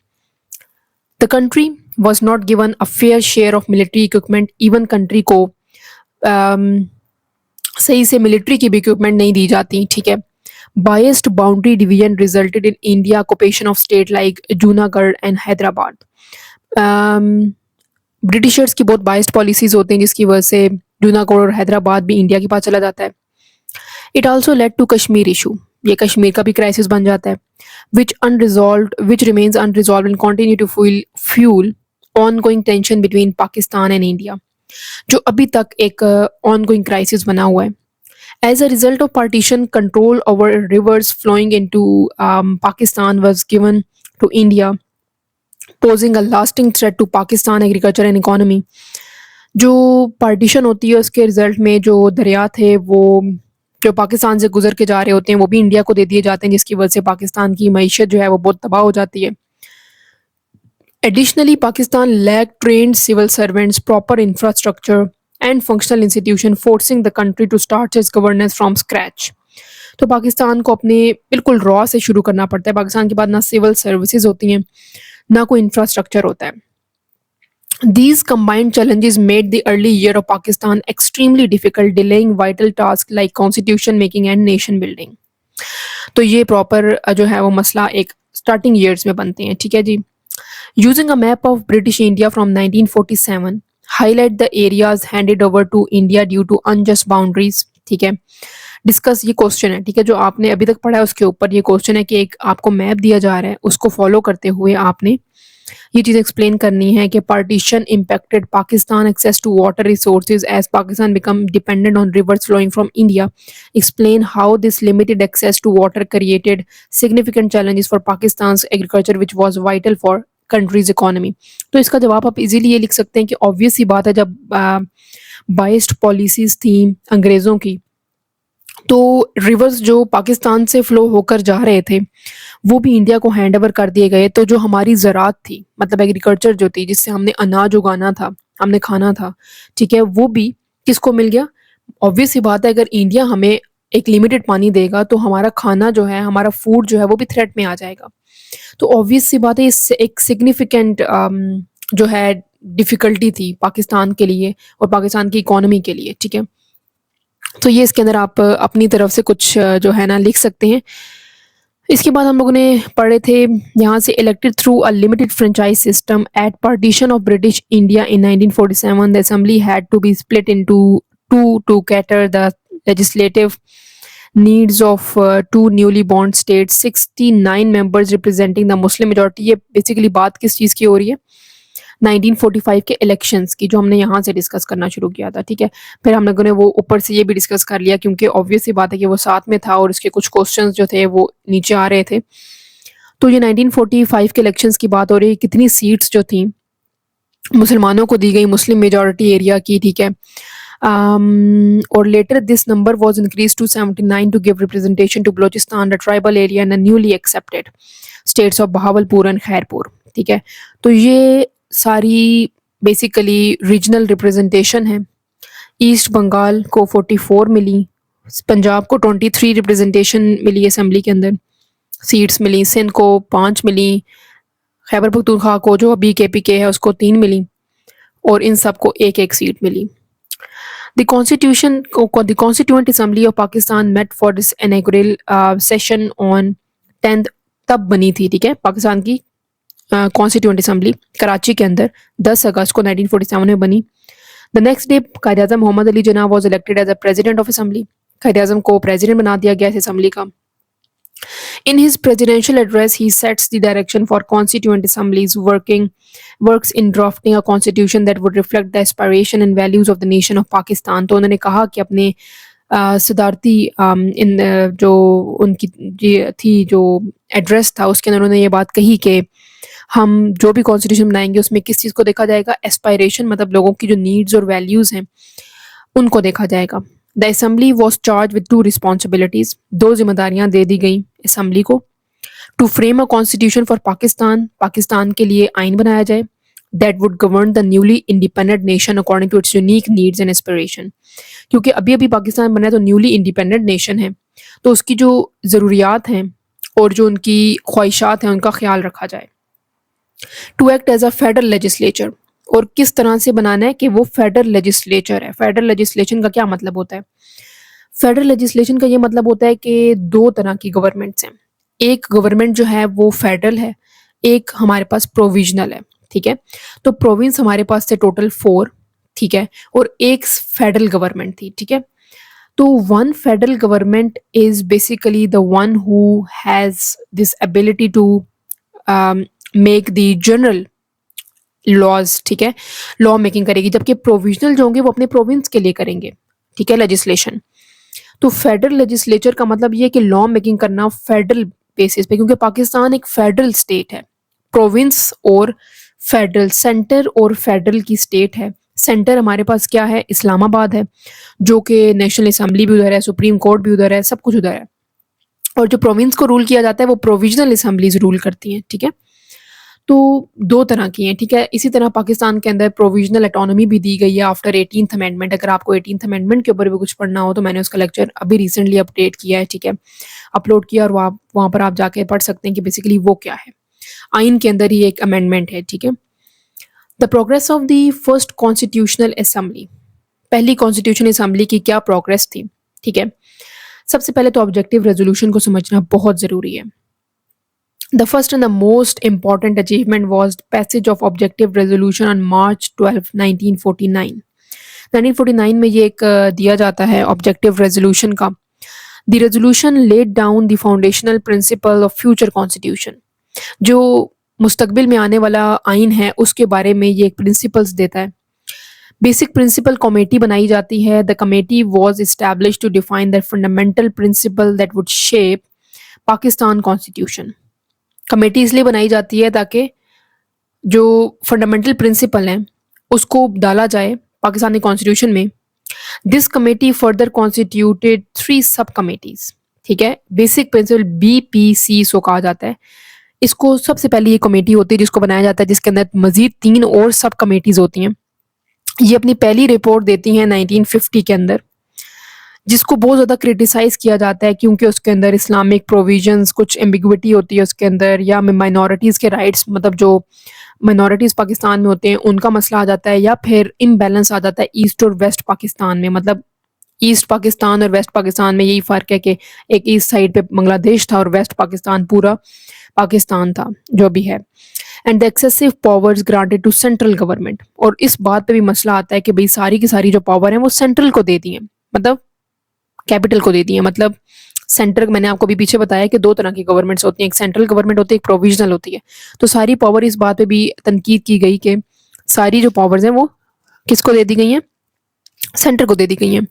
The country was not given a fair share of military equipment. Even country को सही से मिलिट्री की भी इक्विपमेंट नहीं दी जाती, ठीक है। Biased boundary division resulted in India occupation of state like Junagadh and Hyderabad. Britishers की बहुत बायस्ड पॉलिसीज होती हैं जिसकी वजह से जूनागढ़ और हैदराबाद भी इंडिया के पास चला जाता है। It also led to Kashmir issue, ये कश्मीर का भी क्राइसिस बन जाता है, which remains unresolved and continue to fuel ongoing tension between Pakistan and India, जो अभी तक एक ऑनगोइंग क्राइसिस बना हुआ है। As a result of partition, control over rivers flowing into Pakistan was given to India, posing a lasting threat to Pakistan agriculture and economy. जो partition होती है उसके रिजल्ट में जो दरिया थे वो जो पाकिस्तान से गुजर के जा रहे होते हैं वो भी इंडिया को दे दिए जाते हैं, जिसकी वजह से पाकिस्तान की मईशत जो है वो बहुत तबाह हो जाती है। Additionally, Pakistan lacked trained civil servants, proper infrastructure, and functional institution, forcing the country to start its governance from scratch. तो पाकिस्तान को अपने बिल्कुल रॉ से शुरू करना पड़ता है। पाकिस्तान के पास ना सिविल सर्विसेज होती हैं, ना कोई इंफ्रास्ट्रक्चर होता है। These combined challenges made the early year of Pakistan extremely difficult, delaying vital tasks like constitution making and nation building. तो ये प्रॉपर जो है वो मसला एक स्टार्टिंग ईयर्स में बनते हैं, ठीक है जी। Using a map of British India from 1947, highlight the areas handed over to India due to unjust boundaries, ठीक है। डिस्कस ये क्वेश्चन है, ठीक है, जो आपने अभी तक पढ़ा है उसके ऊपर ये क्वेश्चन है कि एक आपको मैप दिया जा रहा है, उसको फॉलो करते हुए आपने ये चीज़ एक्सप्लेन करनी है कि partition impacted Pakistan access to water resources as Pakistan become dependent on rivers flowing from India. Explain how this limited access to water created significant challenges for Pakistan agriculture which was vital for countries economy. तो इसका जवाब आप easily ये लिख सकते हैं कि obvious ही बात है, जब बाइस्ड पॉलिसीज थी अंग्रेज़ों की तो रिवर्स जो पाकिस्तान से फ्लो होकर जा रहे थे वो भी इंडिया को हैंड ओवर कर दिए गए। तो जो हमारी ज़रात थी, मतलब एग्रीकल्चर जो थी जिससे हमने अनाज उगाना था, हमने खाना था, ठीक है, वो भी किसको मिल गया। ऑब्वियस ही बात है, अगर इंडिया हमें एक लिमिटेड पानी देगा तो हमारा खाना जो है, हमारा फूड जो है वो भी थ्रेट में आ जाएगा। तो ऑब्वियस सी बात है, इससे एक सिग्निफिकेंट जो है डिफ़िकल्टी थी पाकिस्तान के लिए और पाकिस्तान की इकोनॉमी के लिए, ठीक है। तो ये इसके अंदर आप अपनी तरफ से कुछ जो है ना लिख सकते हैं। इसके बाद हम लोगों ने पढ़े थे यहाँ से, elected through a limited franchise system at partition of British India in 1947 the assembly had to be split into two to cater the legislative needs of two newly born states, 69 members representing the Muslim majority। ये basically बात किस चीज़ की हो रही है, 1945 के elections की, जो हमने यहाँ से डिस्कस करना शुरू किया था, ठीक है। फिर हम लोगों ने वो ऊपर से ये भी डिस्कस कर लिया क्योंकि ऑब्वियस ही बात है कि वो साथ में था और उसके कुछ क्वेश्चंस जो थे वो नीचे आ रहे थे। तो ये 1945 के इलेक्शंस की बात हो रही है, कितनी सीट्स जो थी मुसलमानों को दी गई, मुस्लिम मेजॉरिटी एरिया की, ठीक है। Or later this number was increased to 79 to give representation to Balochistan, the tribal area, and the newly accepted states of Bahawalpur and Khairpur, ठीक है। तो ये सारी बेसिकली रीजनल रिप्रेजेंटेशन है। ईस्ट बंगाल को 44 मिली, पंजाब को 23 रिप्रेजेंटेशन मिली असेंबली के अंदर, सीट्स मिली, सिंध को 5 मिली, खैबर पख्तूनख्वा को जो अभी KPK है उसको 3 मिली और इन सबको एक एक सीट मिली। The Constituent Assembly of Pakistan met for this inaugural session on 10th, तब बनी थी, ठीक है, पाकिस्तान की कॉन्स्टिट्यूंट असेंबली कराची के अंदर 10 अगस्त को 1947 में बनी। The next day Quaid Azam Mohammad Ali Jinnah was elected as a president of assembly. Quaid Azam को प्रेजिडेंट बना दिया गया इस असेंबली का। In his presidential address, he sets the direction for Constituent Assembly's works in drafting a constitution that would reflect the aspiration and values of the nation of Pakistan। तो उन्होंने कहा कि अपने सदारती इन जो उनकी थी जो एड्रेस था उसके अंदर उन्होंने ये बात कही कि हम जो भी कॉन्स्टिट्यूशन बनाएंगे उसमें किस चीज़ को देखा जाएगा, एस्पायरेशन मतलब लोगों की जो नीड्स और वैल्यूज़ हैं उनको देखा जाएगा। The assembly was charge with 2 responsibilities, 2 जिम्मेदारियाँ दे दी गई असेंबली को। To frame a constitution for Pakistan, Pakistan के लिए आइन बनाया जाए, that would govern the newly independent nation according to its unique needs and aspiration. क्योंकि अभी अभी पाकिस्तान बना है तो न्यूली इंडिपेंडेंट नेशन है, तो उसकी जो ज़रूरियात हैं और जो उनकी ख्वाहिशात हैं उनका ख्याल रखा जाए। To act as a federal legislature, और किस तरह से बनाना है कि वो फेडरल लेजिस्लेचर है। फेडरल लेजिस्लेशन का क्या मतलब होता है, फेडरल लेजिस्लेशन का ये मतलब होता है कि दो तरह की गवर्नमेंट्स हैं। एक गवर्नमेंट जो है वो फेडरल है, एक हमारे पास प्रोविजनल है, ठीक है। तो प्रोविंस हमारे पास थे टोटल 4, ठीक है, और एक फेडरल गवर्नमेंट थी, ठीक है। तो one federal government is basically the one who has this ability to make the general laws, ठीक है, लॉ मेकिंग करेगी, जबकि प्रोविजनल जो होंगे वो अपने प्रोविंस के लिए करेंगे, ठीक है, लेजिस्लेशन। तो फेडरल लेजिस्लेचर का मतलब ये है कि लॉ मेकिंग करना फेडरल बेसिस पे, क्योंकि पाकिस्तान एक फेडरल स्टेट है। प्रोविंस और फेडरल, सेंटर और फेडरल की स्टेट है। सेंटर हमारे पास क्या है, इस्लामाबाद है, जो कि नेशनल असेंबली भी उधर है, सुप्रीम कोर्ट भी उधर है, सब कुछ उधर है। और जो प्रोविंस को रूल किया जाता है वो प्रोविजनल असेंबलीज रूल करती हैं, ठीक है। तो दो तरह की हैं, ठीक है। इसी तरह पाकिस्तान के अंदर प्रोविजनल ऑटोनॉमी भी दी गई है आफ्टर 18th अमेंडमेंट। अगर आपको 18th अमेंडमेंट के ऊपर भी कुछ पढ़ना हो तो मैंने उसका लेक्चर अभी रिसेंटली अपडेट किया है, ठीक है, अपलोड किया, और वहाँ पर आप जाके पढ़ सकते हैं कि बेसिकली वो क्या है। आइन के अंदर ही एक अमेंडमेंट है, ठीक है। The progress of the first constitutional assembly, पहली कॉन्स्टिट्यूशन असेंबली की क्या प्रोग्रेस थी, ठीक है। सबसे पहले तो ऑब्जेक्टिव रेजोल्यूशन को समझना बहुत ज़रूरी है। The first and the most important achievement was passage of objective resolution on March 12, 1949. 1949 में ये एक दिया जाता है ऑब्जेक्टिव रेजोल्यूशन का। The resolution laid down the foundational principle of future constitution. जो मुस्तकबिल में आने वाला आइन है उसके बारे में ये एक प्रिंसिपल्स देता है। बेसिक प्रिंसिपल कमेटी बनाई जाती है। The committee was establish to define the fundamental principle that would shape Pakistan constitution. Committee इसलिए बनाई जाती है ताकि जो फंडामेंटल प्रिंसिपल हैं उसको डाला जाए पाकिस्तानी कॉन्स्टिट्यूशन में। दिस कमेटी फर्दर कॉन्स्टिट्यूटेड 3 सब कमेटीज, ठीक है। बेसिक प्रिंसिपल BPC इसको कहा जाता है। इसको सबसे पहले ये कमेटी होती है जिसको बनाया जाता है, जिसके अंदर मजीद 3 और सब कमेटीज होती हैं। ये अपनी पहली रिपोर्ट देती हैं 1950 के अंदर, जिसको बहुत ज़्यादा क्रिटिसाइज़ किया जाता है क्योंकि उसके अंदर इस्लामिक प्रोविजंस, कुछ एम्बिग्विटी होती है उसके अंदर, या माइनॉरिटीज़ के राइट्स, मतलब जो माइनॉरिटीज़ पाकिस्तान में होते हैं उनका मसला आ जाता है, या फिर इम्बैलेंस आ जाता है ईस्ट और वेस्ट पाकिस्तान में। मतलब ईस्ट पाकिस्तान और वेस्ट पाकिस्तान में यही फ़र्क है कि एक ईस्ट साइड पे बांग्लादेश था और वेस्ट पाकिस्तान पूरा पाकिस्तान था, जो भी है। And the excessive powers granted to central government, और इस बात पे भी मसला आता है कि भाई सारी की सारी जो पावर है वो सेंट्रल को दे दी है, मतलब कैपिटल को दे दी है। मतलब सेंटर, मैंने आपको भी पीछे बताया कि दो तरह की गवर्नमेंट्स होती हैं, एक सेंट्रल गवर्नमेंट होती है, एक प्रोविजनल होती है। तो सारी पावर, इस बात पे भी तनकीद की गई कि सारी जो पावर्स हैं वो किसको दे दी गई हैं, सेंटर को दे दी गई हैं।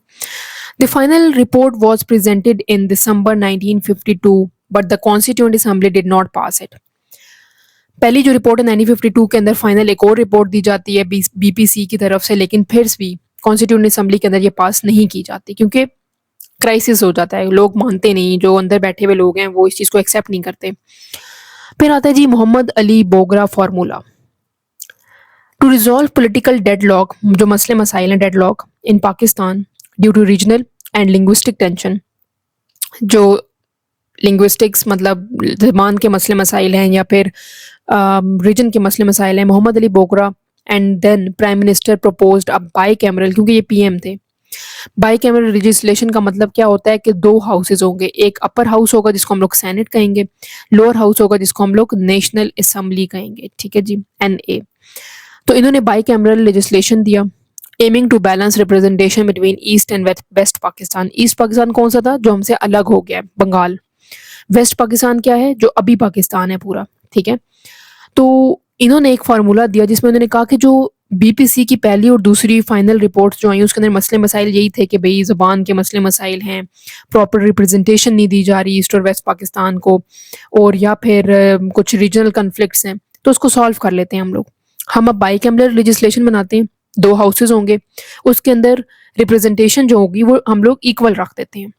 The final report was presented in December 1952 but the constituent assembly did not pass it. पहली जो रिपोर्ट है 1952 के अंदर फाइनल एक और रिपोर्ट दी जाती है BPC की तरफ से, लेकिन फिर भी कॉन्स्टिट्यूएंट असेंबली के अंदर ये पास नहीं की जाती क्योंकि क्राइसिस हो जाता है, लोग मानते नहीं, जो अंदर बैठे हुए लोग हैं वो इस चीज़ को एक्सेप्ट नहीं करते। फिर आता है जी Mohammad Ali Bogra formula to resolve political deadlock, जो मसले मसाइल हैं deadlock in Pakistan due to regional and linguistic tension. जो लिंग्विस्टिक्स मतलब ज़बान के मसले मसाइल हैं या फिर रीजन के मसले मसाइल हैं। Mohammad Ali Bogra and then prime minister proposed a bicameral, क्योंकि ये PM थे। बाई कैमरल लेजिस्लेशन का मतलब क्या होता है कि 2 हाउसेज होंगे, एक अपर हाउस होगा जिसको हम लोग सेनेट कहेंगे, लोअर हाउस होगा जिसको हम लोग नेशनल असेंबली कहेंगे, ठीक है जी, NA। तो इन्होंने बाई कैमरल लेजिस्लेशन दिया, aiming to balance representation between East and West Pakistan. East Pakistan कौन सा था, जो हमसे अलग हो गया है, बंगाल। वेस्ट पाकिस्तान क्या है, जो अभी पाकिस्तान है पूरा, ठीक है। तो इन्होंने एक फार्मूला दिया जिसमें उन्होंने कहा कि जो BPC की पहली और दूसरी फाइनल रिपोर्ट्स जो आई उसके अंदर मसले मसाइल यही थे कि भाई ज़बान के मसले मसाइल हैं, प्रॉपर रिप्रेजेंटेशन नहीं दी जा रही ईस्ट और वेस्ट पाकिस्तान को, और या फिर कुछ रीजनल कन्फ्लिक्ट्स हैं, तो उसको सॉल्व कर लेते हैं हम लोग। हम अब बाई कैमरल लेजिस्लेशन बनाते हैं, 2 हाउसेज होंगे, उसके अंदर रिप्रेजेंटेशन जो होगी वो हम लोग इक्वल रख देते हैं,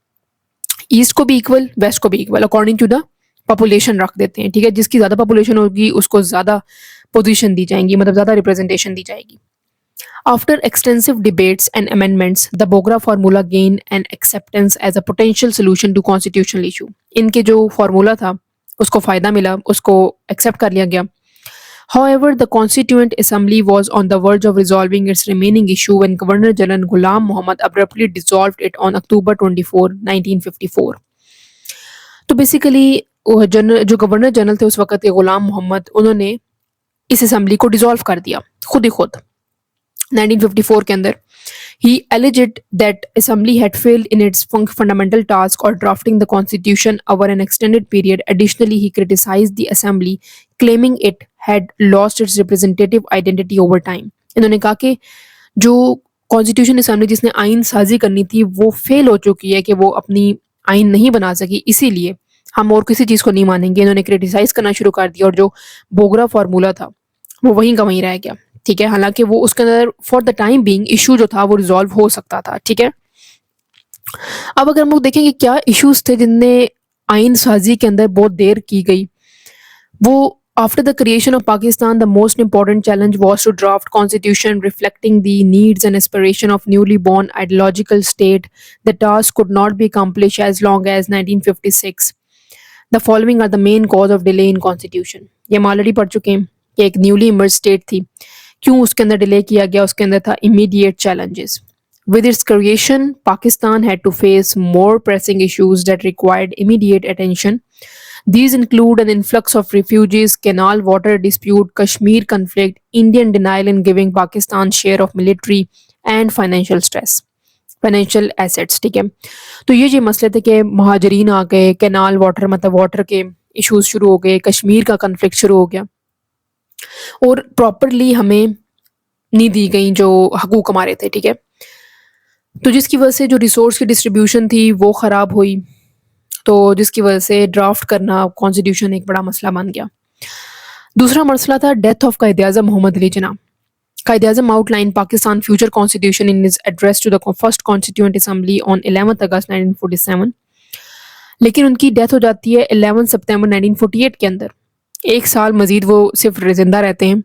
ईस्ट को भी इक्वल, वेस्ट को भी equal, according to the population रख देते हैं, ठीक है। जिसकी ज़्यादा पॉपुलेशन होगी उसको ज़्यादा पोजीशन दी जाएंगी, मतलब ज़्यादा रिप्रेजेंटेशन दी जाएगी। After extensive debates and amendments the Bogra formula gain and acceptance as a potential solution to constitutional issue. इनके जो फार्मूला था उसको फ़ायदा मिला, उसको एक्सेप्ट कर लिया गया। However, the Constituent Assembly was on the verge of resolving its remaining issue when Governor General Ghulam Muhammad abruptly dissolved it on October 24, 1954. तो बेसिकली जो गवर्नर जनरल थे उस वक्त के गुलाम मोहम्मद, उन्होंने इस असेंबली को डिसॉल्व कर दिया खुद ही खुद 1954 के अंदर. He alleged that assembly had failed in its fundamental task of drafting the constitution over an extended period. Additionally, he criticized the assembly, claiming it had lost its representative identity over time. इन्होंने कहा कि जो constitution assembly जिसने आइन साजी करनी थी वो फेल हो चुकी है, कि वो अपनी आइन नहीं बना सकी, इसीलिए हम और किसी चीज़ को नहीं मानेंगे. इन्होंने क्रिटिसाइज करना शुरू कर दिया और जो बोगरा फार्मूला था वो वहीं का वहीं रह गया. ठीक है, हालांकि वो उसके अंदर for the time being issue जो था वो रिजॉल्व हो सकता था. ठीक है, अब अगर हम लोग देखें कि क्या इश्यूज थे जिनने आइन साजी के अंदर बहुत देर की गई, वो after the creation of Pakistan, the most important challenge was to draft constitution reflecting the needs and aspiration of newly born ideological state. The task could not be accomplished as long as 1956. The following are the main cause of delay in constitution. ये हम already पढ़ चुके हैं कि एक newly emerge state थी, क्यों उसके अंदर डिले किया गया. उसके अंदर था immediate challenges. With its creation, Pakistan had to face more pressing issues that required immediate attention. These include an influx of refugees, canal water dispute, Kashmir conflict, Indian denial in giving Pakistan share of military and financial stress, financial assets. ठीक है, तो ये मसले थे कि महाजरीन आ गए, canal water मतलब water के इश्यूज शुरू हो गए, कश्मीर का कन्फ्लिक्ट शुरू हो गया और प्रॉपरली हमें नहीं दी गई जो हकूक हमारे थे. ठीक है, तो जिसकी वजह से जो रिसोर्स की डिस्ट्रीब्यूशन थी वो ख़राब हुई, तो जिसकी वजह से ड्राफ्ट करना कॉन्स्टिट्यूशन एक बड़ा मसला बन गया. दूसरा मसला था death of Quaid-e-Azam Mohammad Ali Jinnah. Quaid-e-Azam outline Pakistan future constitution in his address to the first constituent assembly on 11 August 1947, लेकिन उनकी डेथ हो जाती है 11 सितंबर 1948 के अंदर. एक साल मजीद वो सिर्फ जिंदा रहते हैं.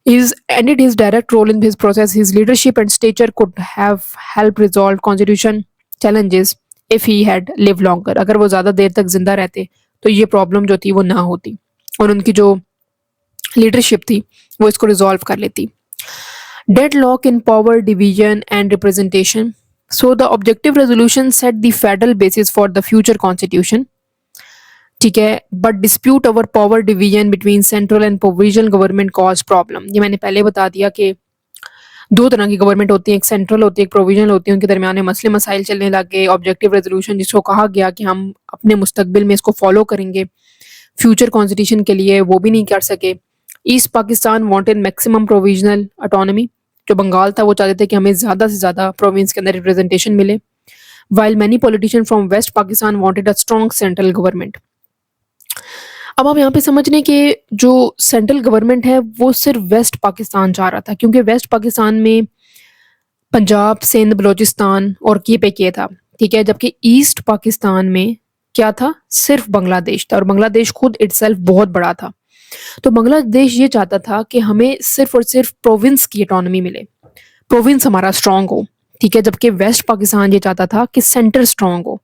He's ended his direct role in this process. His leadership and stature could have helped resolve constitution challenges if he had lived longer. अगर वो ज़्यादा देर तक जिंदा रहते तो ये प्रॉब्लम जो थी वो ना होती और उनकी जो लीडरशिप थी वो इसको रिजॉल्व कर लेती. Deadlock in power division and representation. So the objective resolution set the federal basis for the future constitution. ठीक है, but dispute over power division between central and provisional government cause problem. ये मैंने पहले बता दिया कि दो तरह की गवर्नमेंट होती है, एक सेंट्रल होती है, एक प्रोविजनल होती है. उनके दरमियान में मसले मसाइल चलने लग गए. ऑब्जेक्टिव रेजोल्यूशन जिसको कहा गया कि हम अपने मुस्तकबिल में इसको फॉलो करेंगे फ्यूचर कॉन्स्टिट्यूशन के लिए, वो भी नहीं कर सके. East Pakistan wanted maximum provisional autonomy. जो बंगाल था वो चाहते थे कि हमें ज़्यादा से ज़्यादा प्रोविंस के अंदर रिप्रेजेंटेशन मिले. While many politician from West Pakistan wanted a strong central government. अब आप यहाँ पे समझ लें कि जो सेंट्रल गवर्नमेंट है वो सिर्फ वेस्ट पाकिस्तान चाह रहा था, क्योंकि वेस्ट पाकिस्तान में पंजाब, सिंध, बलोचिस्तान और के था. ठीक है, जबकि ईस्ट पाकिस्तान में क्या था, सिर्फ बांग्लादेश था और बांग्लादेश खुद इटसेल्फ बहुत बड़ा था. तो बांग्लादेश ये चाहता था कि हमें सिर्फ और सिर्फ प्रोविंस की ऑटोनॉमी मिले, प्रोविंस हमारा स्ट्रांग हो. ठीक है, जबकि वेस्ट पाकिस्तान ये चाहता था कि सेंटर स्ट्रांग हो,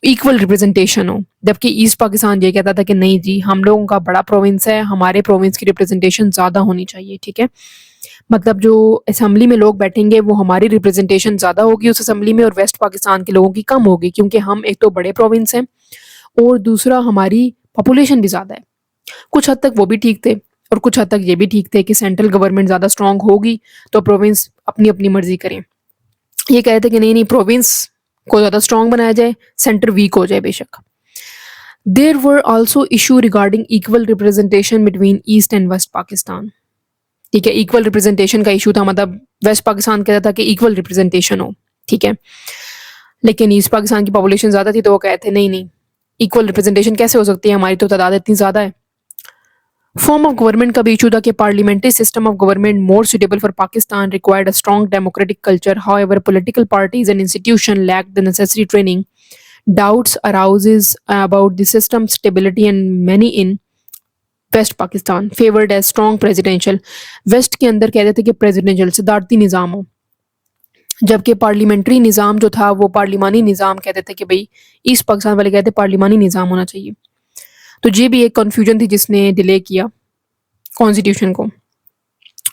इक्वल रिप्रेजेंटेशन हो. जबकि ईस्ट पाकिस्तान ये कहता था कि नहीं जी, हम लोगों का बड़ा प्रोविंस है, हमारे प्रोविंस की रिप्रेजेंटेशन ज़्यादा होनी चाहिए. ठीक है, मतलब जो असेंबली में लोग बैठेंगे वो हमारी रिप्रेजेंटेशन ज़्यादा होगी उस असेंबली में और वेस्ट पाकिस्तान के लोगों की कम होगी, क्योंकि हम एक तो बड़े प्रोविंस हैं और दूसरा हमारी पॉपुलेशन भी ज़्यादा है. कुछ हद तक वो भी ठीक थे और कुछ हद तक ये भी ठीक थे कि सेंट्रल गवर्नमेंट ज़्यादा स्ट्रांग होगी तो प्रोविंस अपनी अपनी मर्जी करें. ये कहते कि नहीं, प्रोविंस को ज़्यादा स्ट्रॉन्ग बनाया जाए, सेंटर वीक हो जाए बेशक. There were also issue regarding equal representation between East and West Pakistan. ठीक है, इक्वल रिप्रेजेंटेशन का इशू था, मतलब वेस्ट पाकिस्तान कहता था कि इक्वल रिप्रेजेंटेशन हो. ठीक है, लेकिन ईस्ट पाकिस्तान की पॉपुलेशन ज़्यादा थी तो वो कहते नहीं, इक्वल रिप्रेजेंटेशन कैसे हो सकती है, हमारी तो तादाद इतनी ज़्यादा है. फॉर्म ऑफ गवर्नमेंट का भी इशू था कि parliamentary system of government more suitable for Pakistan required a strong democratic culture. However political parties and institution lacked the necessary training. Doubts arises about the system's stability and many in West Pakistan favoured as strong presidential. West के अंदर कहते थे कि presidential सदारती निज़ाम हो, जबकि parliamentary निज़ाम जो था वो पार्लिमानी निज़ाम कहते थे कि भाई ईस्ट पाकिस्तान वाले कहते पार्लिमानी निज़ाम होना चाहिए. तो ये भी एक कन्फ्यूजन थी जिसने डिले किया. कॉन्स्टिट्यूशन को।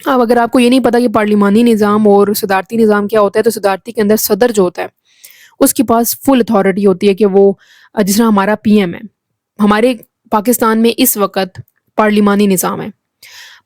अब अगर आपको ये नहीं पता कि पार्लिमानी निज़ाम और सदारती निज़ाम क्या होता है, तो सदारती के अंदर सदर जो होता है, उसके पास फुल अथॉरिटी होती है कि वो जिस तरह हमारा पीएम है, हमारे पाकिस्तान में इस वक़्त पार्लिमानी निज़ाम है,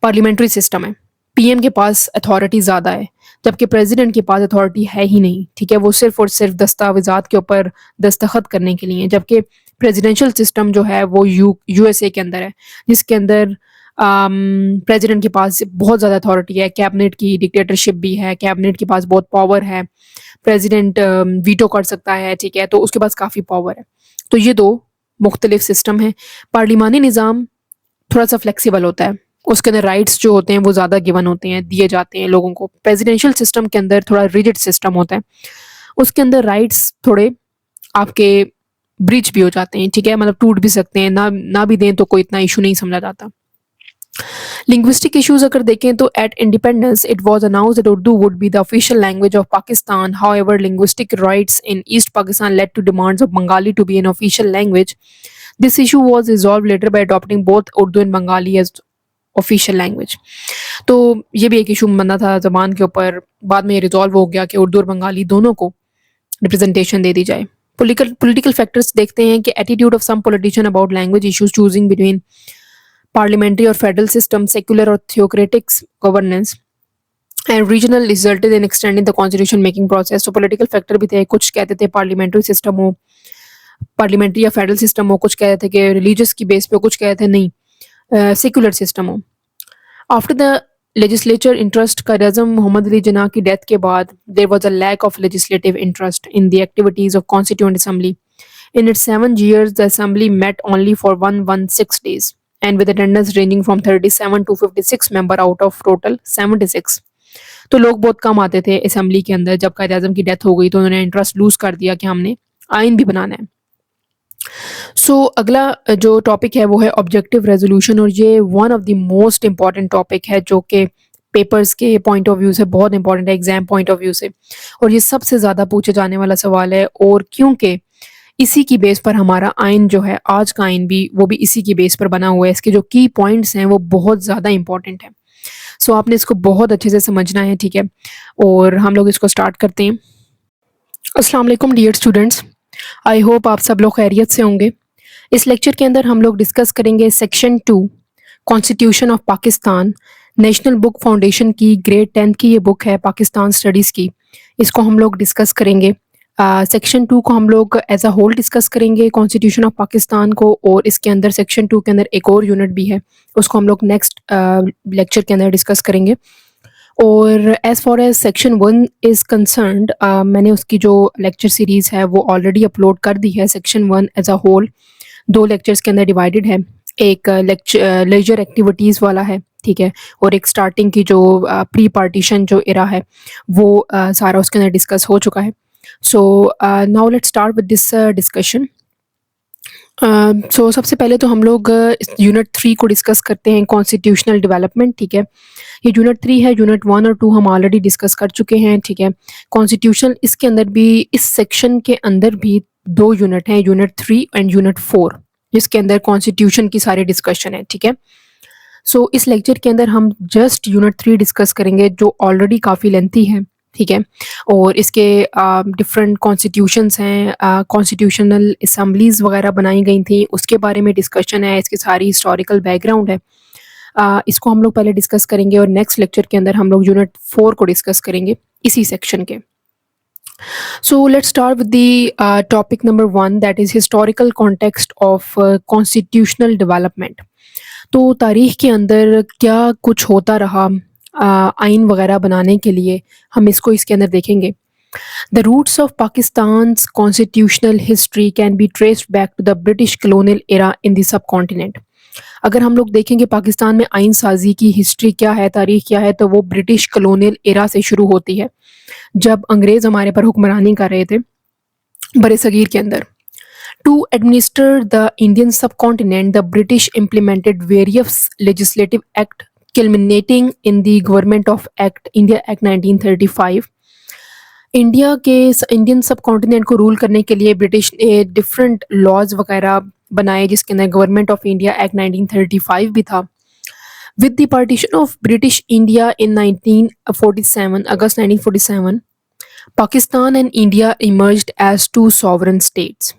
पार्लियामेंट्री सिस्टम है। पीएम के पास अथॉरिटी ज़्यादा है, जबकि प्रेसिडेंट के पास अथॉरिटी है ही नहीं, ठीक है? वो सिर्फ़ और सिर्फ़ दस्तावेज़ात के ऊपर दस्तखत करने के लिए हैं, जबकि प्रेसिडेंशियल सिस्टम जो है वो यूएसए के अंदर है, जिसके अंदर प्रेसिडेंट के पास बहुत ज़्यादा अथॉरिटी है, कैबिनेट की डिक्टेटरशिप भी है, कैबिनेट के पास बहुत पावर है, प्रेसिडेंट वीटो कर सकता है, ठीक है? तो उसके पास काफ़ी पावर है। तो ये 2 मुख्तलिफ सिस्टम हैं। पार्लिमानी निज़ाम थोड़ा-सा फ्लेक्सिबल होता है, उसके अंदर राइट्स जो होते हैं वो ज़्यादा गिवन होते हैं, दिए जाते हैं लोगों को। प्रेसिडेंशियल सिस्टम के अंदर थोड़ा रिजिड सिस्टम होता है, उसके अंदर राइट्स थोड़े आपके ब्रीच भी हो जाते हैं, ठीक है? मतलब टूट भी सकते हैं, ना भी दें तो कोई इतना इश्यू नहीं समझा जाता। लिंग्विस्टिक इश्यूज अगर देखें तो at independence it was announced that Urdu would be the official language of Pakistan. However, linguistic rights in East Pakistan led to demands of Bengali to be an official language. This issue was resolved later by adopting both Urdu and Bengali as official language. तो ये भी एक issue बना था ज़बान के ऊपर, बाद में ये रिजॉल्व हो गया कि उर्दू और बंगाली दोनों को रिप्रेजेंटेशन दे दी जाए. पॉलिटिकल फैक्टर्स देखते हैं कि attitude of some politician about language issues, choosing between parliamentary or federal system, secular or theocratic governance, and regional resulted in extending the constitution making process. तो political factor भी थे, कुछ कहते थे parliamentary system हो, parliamentary या federal system हो, कुछ कहते थे कि religious की base पे, कुछ कहते थे नहीं secular system हो. After the legislature interest Qaid-e-Azam Muhammad Ali Jinnah की death के बाद there was a lack of legislative interest in the activities of Constituent Assembly. In its 7 years, the Assembly met only for 116 days and with attendance ranging from 37 to 56 member out of total 76. तो लोग बहुत कम आते थे assembly के अंदर. जब कायद आज़म की death हो गई तो उन्होंने इंटरेस्ट लूज कर दिया कि हमने आइन भी बनाना है. अगला जो टॉपिक है वो है ऑब्जेक्टिव रेजोल्यूशन, और ये one of the most important topic है जो कि पेपर्स के पॉइंट ऑफ व्यू से बहुत इंपॉर्टेंट है, एग्जाम पॉइंट ऑफ व्यू से, और ये सबसे ज़्यादा पूछे जाने वाला सवाल है. और क्योंकि इसी की बेस पर हमारा आइन जो है, आज का आइन भी, वो भी इसी की बेस पर बना हुआ है. इसके जो की पॉइंट्स हैं वो बहुत ज़्यादा इंपॉर्टेंट है. आपने इसको बहुत अच्छे से समझना है, ठीक है? और हम लोग इसको स्टार्ट करते हैं. अस्सलाम वालेकुम डियर स्टूडेंट्स, आई होप आप सब लोग खैरियत से होंगे. इस लेक्चर के अंदर हम लोग डिस्कस करेंगे section 2 constitution of Pakistan. National book foundation की ग्रेड 10 की ये बुक है पाकिस्तान स्टडीज़ की. इसको हम लोग डिस्कस करेंगे. सेक्शन 2 को हम लोग एज अ होल डिस्कस करेंगे, कॉन्स्टिट्यूशन ऑफ पाकिस्तान को, और इसके अंदर सेक्शन 2 के अंदर एक और यूनिट भी है, उसको हम लोग नेक्स्ट लेक्चर के अंदर डिस्कस करेंगे. और as far as section 1 is concerned, मैंने उसकी जो लेक्चर सीरीज़ है वो ऑलरेडी अपलोड कर दी है. Section 1 as a whole 2 lectures के अंदर डिवाइडेड है. एक लेजर एक्टिविटीज़ वाला है, ठीक है, और एक स्टार्टिंग की जो प्री पार्टीशन जो इरा है वो सारा उसके अंदर डिस्कस हो चुका है. Now let's start with this discussion. सबसे पहले तो हम लोग यूनिट 3 को डिस्कस करते हैं, कॉन्स्टिट्यूशनल डेवलपमेंट, ठीक है. ये यूनिट 3 है. यूनिट 1 और 2 हम ऑलरेडी डिस्कस कर चुके हैं, ठीक है. कॉन्स्टिट्यूशन, इसके अंदर भी, इस सेक्शन के अंदर भी 2 यूनिट हैं, यूनिट 3 एंड यूनिट 4, जिसके अंदर कॉन्स्टिट्यूशन की सारी डिस्कशन है, ठीक है. इस लेक्चर के अंदर हम जस्ट यूनिट 3 डिस्कस करेंगे, जो ऑलरेडी काफ़ी लेंथी है, ठीक है. और इसके डिफरेंट कॉन्स्टिट्यूशंस हैं, कॉन्स्टिट्यूशनल असम्बलीज़ वगैरह बनाई गई थी, उसके बारे में डिस्कशन है. इसकी सारी हिस्टोरिकल बैकग्राउंड है, इसको हम लोग पहले डिस्कस करेंगे, और नेक्स्ट लेक्चर के अंदर हम लोग यूनिट 4 को डिस्कस करेंगे इसी सेक्शन के. Let's start with the topic number 1, that is historical context of constitutional development. तो तारीख़ के अंदर क्या कुछ होता रहा आइन वगैरह बनाने के लिए, हम इसको इसके अंदर देखेंगे. The roots of Pakistan's constitutional history can be traced back to the British colonial era in the subcontinent. अगर हम लोग देखेंगे पाकिस्तान में आइन साजी की हिस्ट्री क्या है, तारीख़ क्या है, तो वो ब्रिटिश कलोनियल एरा से शुरू होती है, जब अंग्रेज़ हमारे पर हुक्मरानी कर रहे थे बरे सगीर के अंदर. To administer the Indian subcontinent, the British implemented various legislative act culminating in the Government of Act India Act 1935. Indian subcontinent को रूल करने के लिए ब्रिटिश ने डिफरेंट लॉज वगैरह बनाए, जिसके अंदर गवर्नमेंट ऑफ इंडिया एक्ट 1935 भी था. With the partition of British India in 1947, August 1947, Pakistan and India emerged as two sovereign states.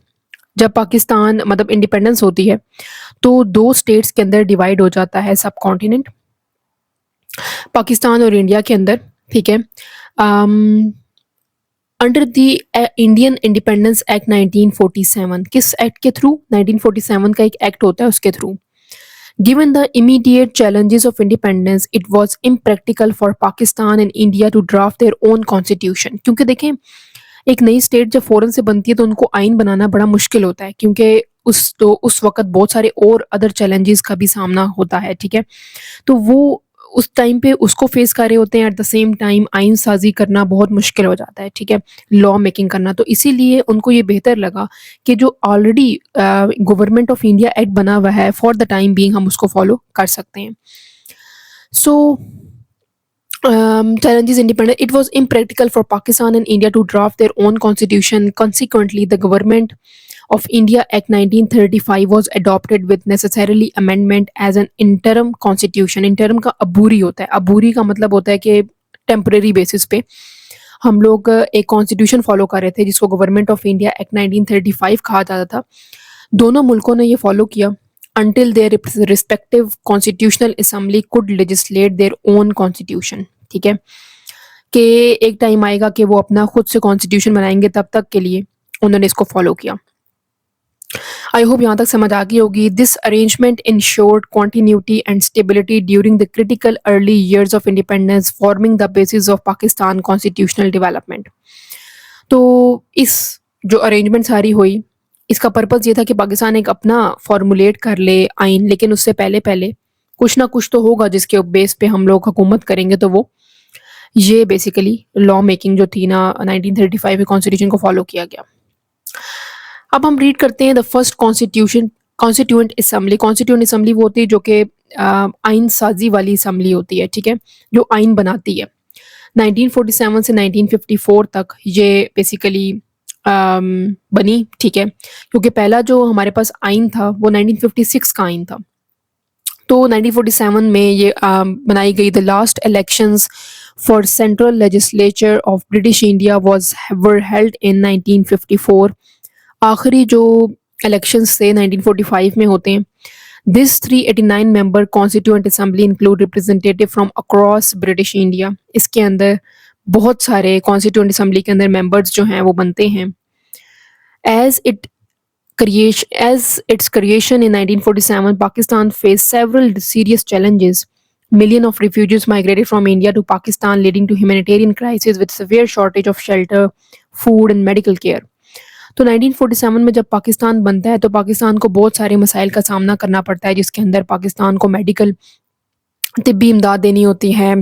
जब पाकिस्तान मतलब इंडिपेंडेंस होती है तो दो स्टेट्स के अंदर डिवाइड हो जाता है सब कॉन्टिनेंट, पाकिस्तान और इंडिया के अंदर, ठीक है। Under the Indian independence act 1947, किस एक्ट के थ्रू? 1947 का एक एक्ट होता है, उसके through. Given the immediate challenges of independence, it was impractical for Pakistan and India to draft their own constitution. क्योंकि देखें, एक नई स्टेट जब फ़ौरन से बनती है तो उनको आइन बनाना बड़ा मुश्किल होता है, क्योंकि उस वक़्त बहुत सारे और अदर चैलेंजेस का भी सामना होता है, ठीक है? तो वो उस टाइम पे उसको फेस कर रहे होते हैं, एट द सेम टाइम आइन साज़ी करना बहुत मुश्किल हो जाता है, ठीक है? लॉ मेकिंग करना। तो इसीलिए उनको ये बेहतर लगा कि जो already government of India act बना हुआ है, फॉर द टाइम बीइंग हम उसको फॉलो कर सकते हैं। सो challenges independence, it was impractical for Pakistan and India to draft their own constitution. Consequently, the government of India Act 1935 was adopted with necessarily amendment as an interim constitution. Interim का अबूरी होता है, अबूरी का मतलब होता है कि टेम्परेरी बेसिस पे हम लोग एक कॉन्स्टिट्यूशन फॉलो कर रहे थे जिसको गवर्नमेंट ऑफ इंडिया एक्ट 1935 कहा जाता था। दोनों मुल्कों ने ये फॉलो किया until their respective constitutional assembly could legislate their own constitution, ठीक है? कि एक टाइम आएगा कि वो अपना खुद से कॉन्स्टिट्यूशन बनाएंगे, तब तक के लिए उन्होंने इसको फॉलो किया। आई होप यहाँ तक समझ आ गई होगी। This arrangement insured continuity and stability during the critical early years of independence, forming the basis of Pakistan constitutional development. तो इस जो अरेंजमेंट सारी हुई, इसका पर्पज़ ये था कि पाकिस्तान एक अपना फॉर्मुलेट कर ले आइन, लेकिन उससे पहले पहले कुछ ना कुछ तो होगा जिसके बेस पे हम लोग हुकूमत करेंगे। तो वो ये बेसिकली लॉ मेकिंग जो थी ना 1935 के कॉन्स्टिट्यूशन को फॉलो किया गया। अब हम रीड करते हैं the first constituent assembly. Constituent assembly वो होती है जो कि आइन साजी वाली असम्बली होती है, ठीक है, जो आइन बनाती है। 1947 से 1954 तक ये बेसिकली बनी, ठीक है, क्योंकि पहला जो हमारे पास आइन था वो 1956 का आइन था। तो 1947 में ये बनाई गई। The last elections for central legislature of British India were held in 1954। आखिरी जो इलेक्शंस थे 1945 में होते हैं। This 389 member constituent assembly include representative from across British India. इसके अंदर बहुत सारे कॉन्स्टिट्यूएंट असेंबली के अंदर मेंबर्स जो हैं वो बनते हैं। As its creation in 1947, Pakistan faced several serious challenges. Millions of refugees migrated from India to Pakistan, leading to humanitarian crisis with severe shortage of shelter, food and medical care. तो 1947 में जब पाकिस्तान बनता है तो पाकिस्तान को बहुत सारे मसाइल का सामना करना पड़ता है, जिसके अंदर पाकिस्तान को मेडिकल तिब्बी इमदाद देनी होती है,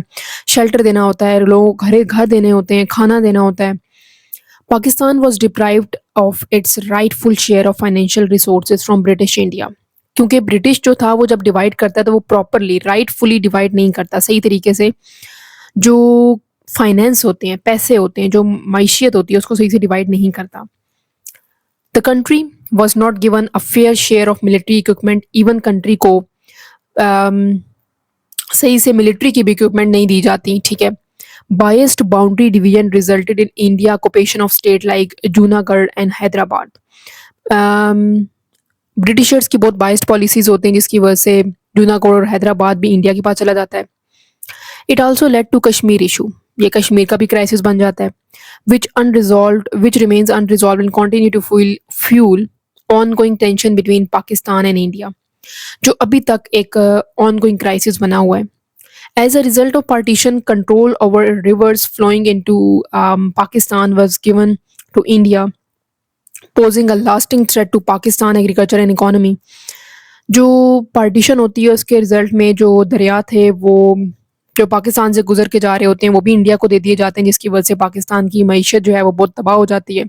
शेल्टर देना होता है, लोगों को घर देने होते हैं, खाना देना होता है। Pakistan was deprived of its rightful share of financial resources from British India, क्योंकि ब्रिटिश जो था वो जब डिवाइड करता है तो वो प्रॉपरली राइटफुली डिवाइड नहीं करता, सही तरीके से जो फाइनेंस होते हैं, पैसे होते हैं, जो मैशियत होती है, उसको सही से डिवाइड नहीं करता। The country was not given a fair share of military equipment. Even country को सही से मिलिट्री की भी इक्विपमेंट नहीं दी जाती, ठीक है। Biased boundary division resulted in India occupation of state like Junagadh and Hyderabad. Britishers की बहुत बाइस्ड पॉलिसीज होती हैं जिसकी वजह से जूनागढ़ और हैदराबाद भी इंडिया के पास चला जाता है। It also led to Kashmir issue. ये कश्मीर का भी क्राइसिस बन जाता है, which remains unresolved and continue to fuel ongoing tension between Pakistan and India, जो अभी तक एक ongoing क्राइसिस बना हुआ है। As a result of partition, control over rivers flowing into Pakistan was given to India, posing a lasting threat to Pakistan agriculture and economy. जो partition होती है उसके रिजल्ट में जो दरिया थे वो जो पाकिस्तान से गुजर के जा रहे होते हैं वो भी इंडिया को दे दिए जाते हैं, जिसकी वजह से पाकिस्तान की मईशत जो है वो बहुत तबाह हो जाती है।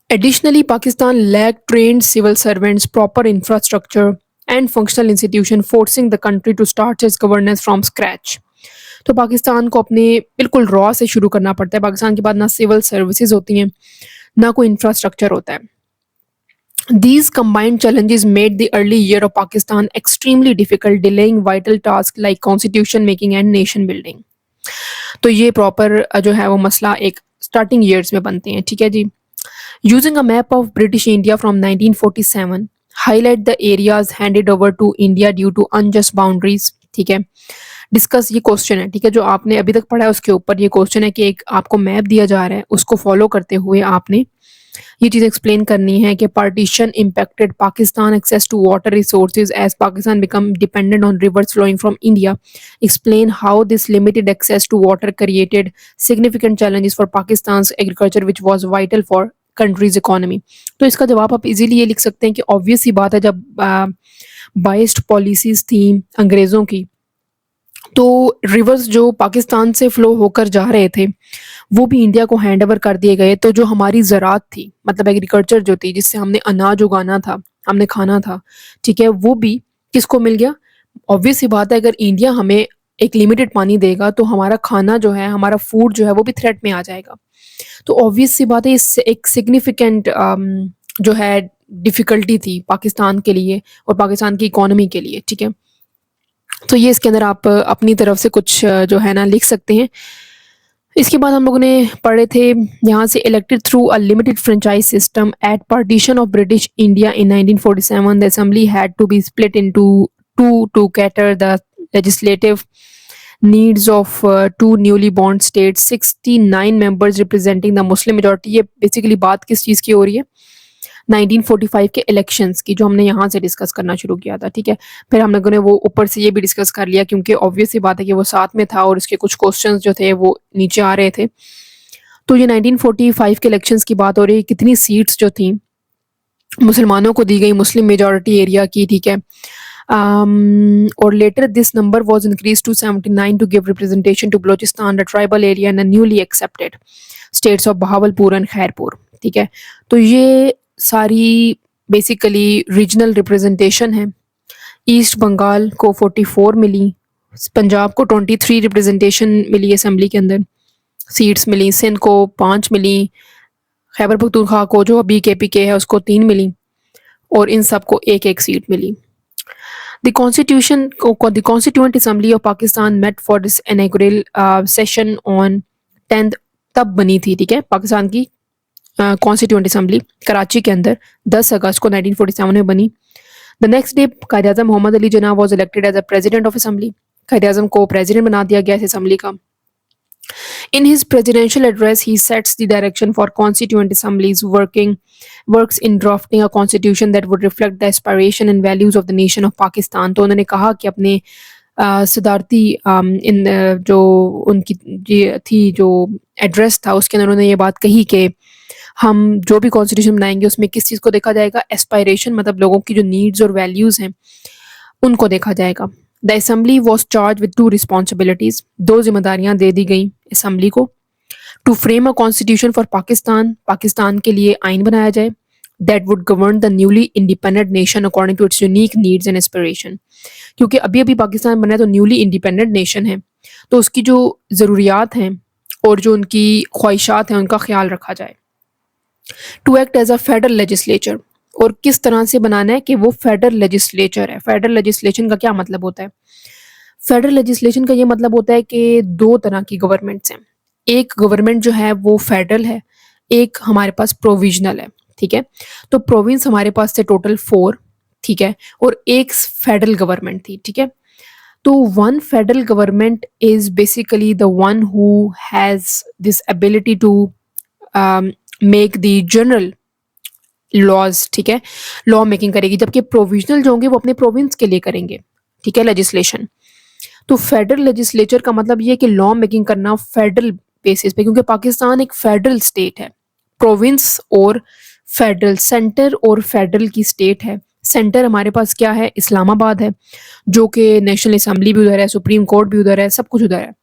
Additionally, Pakistan lacked trained civil servants, proper infrastructure and functional institution, forcing the country to start its governance from scratch. तो पाकिस्तान को अपने बिल्कुल रॉ से शुरू करना पड़ता है। पाकिस्तान के बाद ना सिविल सर्विसेज होती हैं, ना कोई इंफ्रास्ट्रक्चर होता है। These combined challenges made the early year of Pakistan extremely difficult, delaying vital tasks like constitution making and nation building. तो ये प्रॉपर जो है वो मसला एक स्टार्टिंग ईयर्स में बनते हैं, ठीक है जी। Using a map of British India from 1947 highlight the areas handed over to India due to unjust boundaries, ठीक है। डिस्कस ये क्वेश्चन है, ठीक है, जो आपने अभी तक पढ़ा है उसके ऊपर ये क्वेश्चन है कि एक आपको मैप दिया जा रहा है, उसको फॉलो करते हुए आपने ये चीज़ एक्सप्लेन करनी है कि partition impacted Pakistan access to water resources as Pakistan become dependent on rivers flowing from India. Explain how this limited access to water created significant challenges for Pakistan agriculture which was vital for countries economy. तो इसका जवाब आप easily ये लिख सकते हैं कि obvious ही बात है, जब बाइस्ड पॉलिसीज थी अंग्रेज़ों की, तो रिवर्स जो पाकिस्तान से फ्लो होकर जा रहे थे वो भी इंडिया को हैंड ओवर कर दिए गए। तो जो हमारी ज़राअत थी, मतलब एग्रीकल्चर जो थी, जिससे हमने अनाज उगाना था, हमने खाना था, ठीक है, वो भी किसको मिल गया। ऑब्वियस सी बात है, अगर इंडिया हमें एक लिमिटेड पानी देगा तो हमारा खाना जो है, हमारा फूड जो है वो भी थ्रेट में आ जाएगा। तो ऑब्वियस सी बात है, इससे एक सिग्निफिकेंट जो है डिफ़िकल्टी थी पाकिस्तान के लिए और पाकिस्तान की इकोनॉमी के लिए, ठीक है। तो ये इसके अंदर आप अपनी तरफ से कुछ जो है ना लिख सकते हैं। इसके बाद हम लोगों ने पढ़े थे यहाँ से, elected through a limited franchise system at partition of British India in 1947 the assembly had to be split into two to cater the legislative needs of two newly born states, 69 members representing the Muslim majority। ये basically बात किस चीज़ की हो रही है, 1945 के elections की, जो हमने यहाँ से डिस्कस करना शुरू किया था, ठीक है। फिर हम लोगों ने वो ऊपर से ये भी डिस्कस कर लिया, क्योंकि ऑब्वियस सी बात है कि वो साथ में था और उसके कुछ क्वेश्चंस जो थे वो नीचे आ रहे थे। तो ये 1945 के इलेक्शंस की बात हो रही है, कितनी सीट्स जो थी मुसलमानों को दी गई, मुस्लिम मेजॉरिटी एरिया की, ठीक है। और later this number was increased to 79 to give representation to Balochistan, the tribal area and the newly accepted states of Bahawalpur and Khairpur, ठीक है। तो ये सारी बेसिकली रीजनल रिप्रेजेंटेशन है। ईस्ट बंगाल को 44 मिली, पंजाब को 23 रिप्रेजेंटेशन मिली असेंबली के अंदर, सीट्स मिली। सिंध को 5 मिली, खैबर पख्तूनख्वा को जो अभी KPK है उसको 3 मिली, और इन सब को एक एक सीट मिली। The Constituent Assembly of Pakistan met for this inaugural session on 10th, तब बनी थी, ठीक है, पाकिस्तान की कॉन्स्टिट्यूंट असेंबली कराची के अंदर 10 अगस्त को 1947 में बनी। The next day Quaid Azam Mohammad Ali Jinnah was elected as a president of assembly. Quaid Azam को प्रेजिडेंट बना दिया गया इस असेंबली का। In his presidential address, he sets the direction for Constituent Assembly's works in drafting a constitution that would reflect the aspiration and values of the nation of Pakistan। तो उन्होंने कहा कि अपने सदारती इन जो उनकी ये थी जो एड्रेस था उसके अंदर उन्होंने ये बात कही कि हम जो भी कॉन्स्टिट्यूशन बनाएंगे उसमें किस चीज़ को देखा जाएगा, एस्पायरेशन, मतलब लोगों की जो नीड्स और वैल्यूज़ हैं उनको देखा जाएगा। The assembly was charge with 2 responsibilities, 2 जिम्मेदारियां दे दी गई असेंबली को। To frame a constitution for Pakistan, Pakistan के लिए आइन बनाया जाए, that would govern the newly independent nation according to its unique needs and aspiration. क्योंकि अभी अभी पाकिस्तान बना है तो न्यूली इंडिपेंडेंट नेशन है, तो उसकी जो ज़रूरियात हैं और जो उनकी ख्वाहिशात हैं उनका ख्याल रखा जाए। To act as a federal legislature, और किस तरह से बनाना है कि वो फेडरल लेजिस्लेचर है। फेडरल लेजिस्लेशन का क्या मतलब होता है? फेडरल लेजिस्लेशन का ये मतलब होता है कि 2 तरह की गवर्नमेंट्स हैं। एक गवर्नमेंट जो है वो फेडरल है, एक हमारे पास प्रोविजनल है, ठीक है। तो प्रोविंस हमारे पास थे टोटल 4, ठीक है, और एक फेडरल गवर्नमेंट थी, ठीक है। तो one federal government is basically the one who has this ability to make the general laws, ठीक है, लॉ मेकिंग करेगी, जबकि प्रोविजनल जो होंगे वो अपने प्रोविंस के लिए करेंगे, ठीक है, लेजिस्लेशन। तो फेडरल लेजिस्लेचर का मतलब ये है कि लॉ मेकिंग करना फेडरल बेसिस पे, क्योंकि पाकिस्तान एक फेडरल स्टेट है। प्रोविंस और फेडरल, सेंटर और फेडरल की स्टेट है। सेंटर हमारे पास क्या है, इस्लामाबाद है, जो कि नेशनल असेंबली भी उधर है, सुप्रीम कोर्ट भी उधर है, सब कुछ उधर है।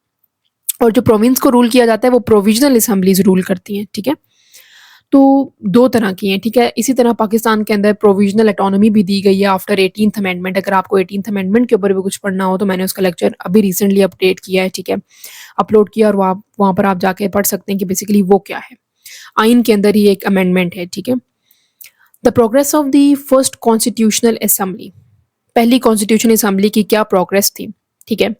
और जो प्रोविंस को रूल किया जाता है वो प्रोविजनल असेंबलीज रूल करती हैं, ठीक है। तो 2 तरह की हैं, ठीक है। इसी तरह पाकिस्तान के अंदर प्रोविजनल ऑटोनॉमी भी दी गई है आफ्टर 18th अमेंडमेंट। अगर आपको 18th अमेंडमेंट के ऊपर भी कुछ पढ़ना हो तो मैंने उसका लेक्चर अभी रिसेंटली अपडेट किया है, ठीक है, अपलोड किया, और वहाँ पर आप जाके पढ़ सकते हैं कि बेसिकली वो क्या है। आइन के अंदर ही एक अमेंडमेंट है, ठीक है। The progress of the first constitutional assembly, पहली कॉन्स्टिट्यूशनल असेंबली की क्या प्रोग्रेस थी, ठीक है।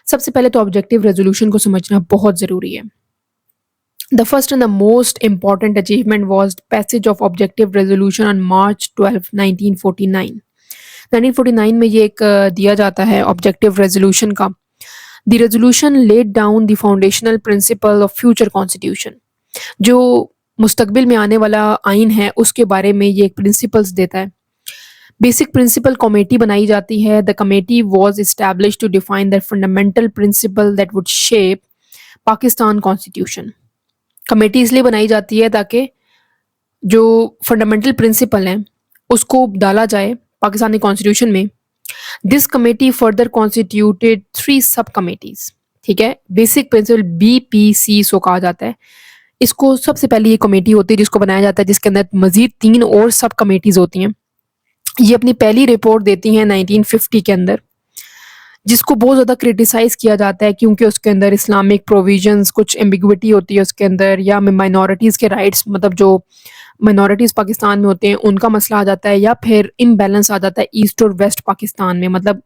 सबसे पहले तो ऑब्जेक्टिव रेजोल्यूशन को समझना बहुत ज़रूरी है। The first and the most important achievement was passage of objective resolution on March 12, 1949. 1949 में ये एक दिया जाता है ऑब्जेक्टिव रेजोल्यूशन का। The resolution laid down the foundational principle of future constitution, जो मुस्तकबिल में आने वाला आइन है उसके बारे में ये एक प्रिंसिपल्स देता है। बेसिक प्रिंसिपल कमेटी बनाई जाती है। The committee was establish to define the fundamental principle that would shape Pakistan constitution. Committee इसलिए बनाई जाती है ताकि जो फंडामेंटल प्रिंसिपल हैं उसको डाला जाए पाकिस्तानी कॉन्स्टिट्यूशन में। दिस कमेटी फर्दर कॉन्स्टिट्यूटेड 3 सब कमेटीज, ठीक है। बेसिक प्रिंसिपल BPC सो कहा जाता है इसको। सबसे पहले ये कमेटी होती है जिसको बनाया जाता है, जिसके अंदर मजीद 3 और सब कमेटीज होती हैं। ये अपनी पहली रिपोर्ट देती हैं 1950 के अंदर, जिसको बहुत ज़्यादा क्रिटिसाइज किया जाता है क्योंकि उसके अंदर इस्लामिक प्रोविजंस, कुछ एम्बिग्विटी होती है उसके अंदर, या माइनॉरिटीज़ के राइट्स, मतलब जो माइनॉरिटीज़ पाकिस्तान में होते हैं उनका मसला आ जाता है, या फिर इम्बैलेंस आ जाता है ईस्ट और वेस्ट पाकिस्तान में। मतलब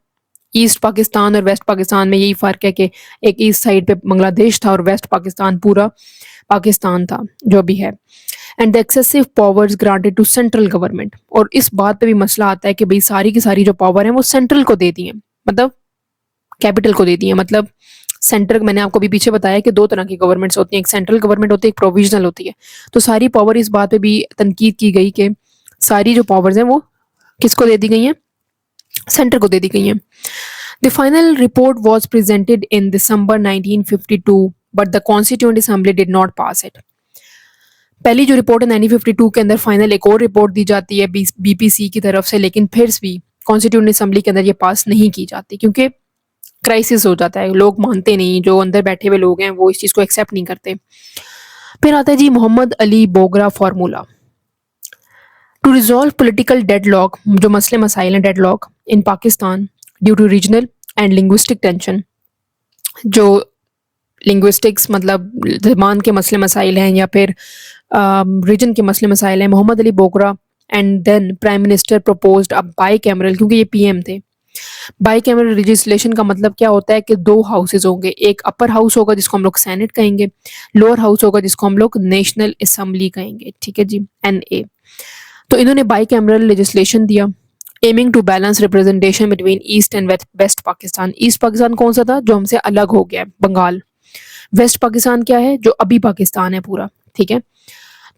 ईस्ट पाकिस्तान और वेस्ट पाकिस्तान में यही फ़र्क है कि एक ईस्ट साइड पे बांग्लादेश था और वेस्ट पाकिस्तान पूरा पाकिस्तान था जो भी है। And the excessive powers granted to central government, और इस बात पे भी मसला आता है कि भाई सारी की सारी जो पावर है वो सेंट्रल को दे दी है, मतलब कैपिटल को दे दी है। मतलब सेंटर, मैंने आपको भी पीछे बताया कि 2 तरह की गवर्नमेंट्स होती हैं, एक सेंट्रल गवर्नमेंट होती है, एक प्रोविजनल होती है। तो सारी पावर, इस बात पे भी तनकीद की गई कि सारी जो पावर्स हैं वो किसको दे दी गई हैं, सेंटर को दे दी गई हैं। The final report was presented in December 1952 but the constituent assembly did not pass it. पहली जो रिपोर्ट है 1952 के अंदर, फाइनल एक और रिपोर्ट दी जाती है BPC की तरफ से, लेकिन फिर भी कॉन्स्टिट्यूएंट असेंबली के अंदर ये पास नहीं की जाती क्योंकि क्राइसिस हो जाता है, लोग मानते नहीं, जो अंदर बैठे हुए लोग हैं वो इस चीज़ को एक्सेप्ट नहीं करते। फिर आता है जी Mohammad Ali Bogra formula. To resolve political deadlock, जो मसले मसाइल हैं deadlock in Pakistan due to regional and linguistic tension, जो लिंग्विस्टिक्स मतलब ज़बान के मसले मसाइल हैं या फिर रीजन के मसले मसाइल हैं, Mohammad Ali Bogra and then prime minister proposed a bicameral, क्योंकि ये PM थे। बाई कैमरल लेजिस्लेशन का मतलब क्या होता है कि 2 हाउसेज होंगे, एक अपर हाउस होगा जिसको हम लोग सेनेट कहेंगे, लोअर हाउस होगा जिसको हम लोग नेशनल असेंबली कहेंगे, ठीक है जी, NA। तो इन्होंने बाई कैमरल लेजिस्लेशन दिया, aiming to balance representation between East and West Pakistan. East Pakistan कौन सा था, जो हमसे अलग हो गया है, बंगाल। वेस्ट पाकिस्तान क्या है, जो अभी पाकिस्तान है पूरा, ठीक है।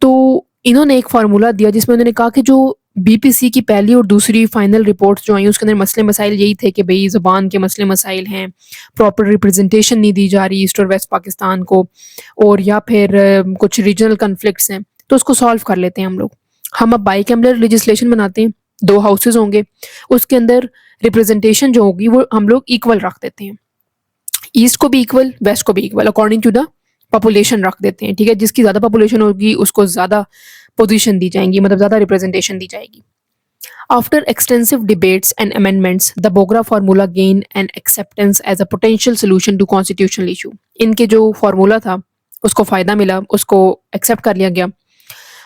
तो इन्होंने एक फार्मूला दिया जिसमें उन्होंने कहा कि जो BPC की पहली और दूसरी फाइनल रिपोर्ट्स जो आई उसके अंदर मसले मसाइल यही थे कि भाई ज़बान के मसले मसाइल हैं, प्रॉपर रिप्रेजेंटेशन नहीं दी जा रही ईस्ट और वेस्ट पाकिस्तान को, और या फिर कुछ रीजनल कन्फ्लिक्ट्स हैं, तो उसको सॉल्व कर लेते हैं हम लोग। हम अब बाई कैमरल लेजिस्लेशन बनाते हैं, 2 हाउसेज होंगे, उसके अंदर रिप्रेजेंटेशन जो होगी वो हम लोग इक्वल रख देते हैं, ईस्ट को भी इक्वल, वेस्ट को भी equal, according to the population रख देते हैं, ठीक है। जिसकी ज़्यादा पॉपुलेशन होगी उसको ज़्यादा पोजीशन दी जाएंगी, मतलब ज़्यादा रिप्रेजेंटेशन दी जाएगी। After extensive debates and amendments the Bogra formula gain and acceptance as a potential solution to constitutional issue. इनके जो फार्मूला था उसको फ़ायदा मिला, उसको एक्सेप्ट कर लिया गया।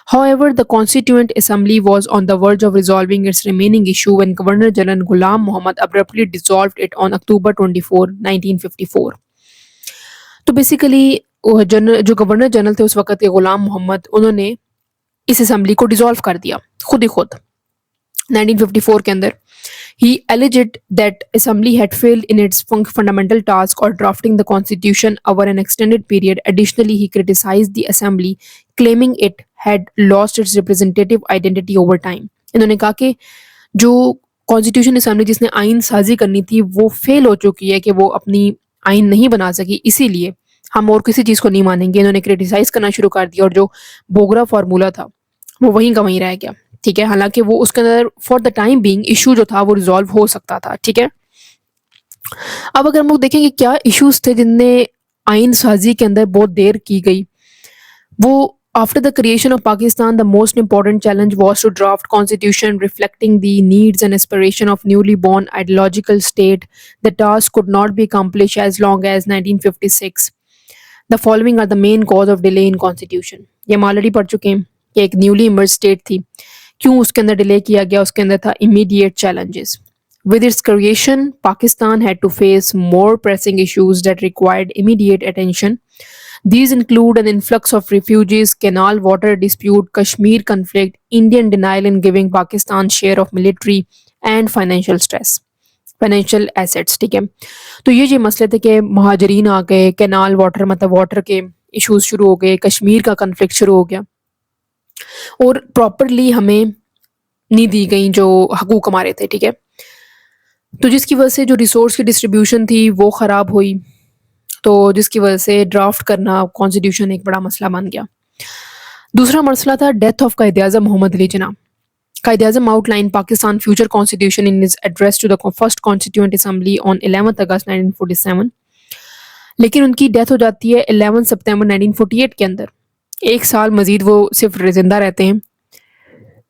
However, the Constituent Assembly was on the verge of resolving its remaining issue when Governor General Ghulam Muhammad abruptly dissolved it on October 24, 1954. तो बेसिकली जो गवर्नर जनरल थे उस वक्त के गुलाम मोहम्मद, उन्होंने इस असेंबली को डिसॉल्व कर दिया खुद ही खुद 1954 के अंदर। He alleged that assembly had failed in its fundamental task of drafting the constitution over an extended period. Additionally, he criticized the assembly, claiming it had lost its representative identity over time. इन्होंने कहा कि जो constitution assembly जिसने आइन साजी करनी थी वो फेल हो चुकी है, कि वो अपनी आइन नहीं बना सकी, इसीलिए हम और किसी चीज़ को नहीं मानेंगे। इन्होंने क्रिटिसाइज करना शुरू कर दिया और जो बोगरा फार्मूला था वो वहीं का वहीं रह गया, ठीक है। हालांकि वो उसके अंदर for the time being issue जो था वो रिजॉल्व हो सकता था, ठीक है। अब अगर हम लोग देखें कि क्या इश्यूज थे जिनने आइन साजी के अंदर बहुत देर की गई, वो after the creation of Pakistan, the most important challenge was to draft constitution reflecting the needs and aspiration of newly born ideological state. The task could not be accomplished as long as 1956. The following are the main cause of delay in constitution. ये हम already पढ़ चुके हैं कि एक newly emerge state थी क्यों उसके अंदर डिले किया गया? उसके अंदर था immediate challenges. With its creation, Pakistan had to face more pressing issues that required immediate attention. These include an influx of refugees, canal water dispute, Kashmir conflict, Indian denial in giving Pakistan share of military and financial stress. Financial assets, ठीक है. तो ये मसले थे कि महाजरीन आ गए, canal water मतलब water के इश्यूज शुरू हो गए, कश्मीर का कन्फ्लिक्ट शुरू हो गया और प्रॉपरली हमें नहीं दी गई जो हकूक हमारे थे, ठीक है. तो जिसकी वजह से जो रिसोर्स की डिस्ट्रीब्यूशन थी वो ख़राब हुई, तो जिसकी वजह से ड्राफ्ट करना कॉन्स्टिट्यूशन एक बड़ा मसला बन गया. दूसरा मसला था death of Quaid-e-Azam Mohammad Ali Jinnah. Quaid-e-Azam outlined Pakistan future constitution in his address to the first Constituent Assembly on 11th August 1947. लेकिन उनकी डेथ हो जाती है 11 सितंबर 1948 के अंदर. एक साल मजीद वो सिर्फ जिंदा रहते हैं.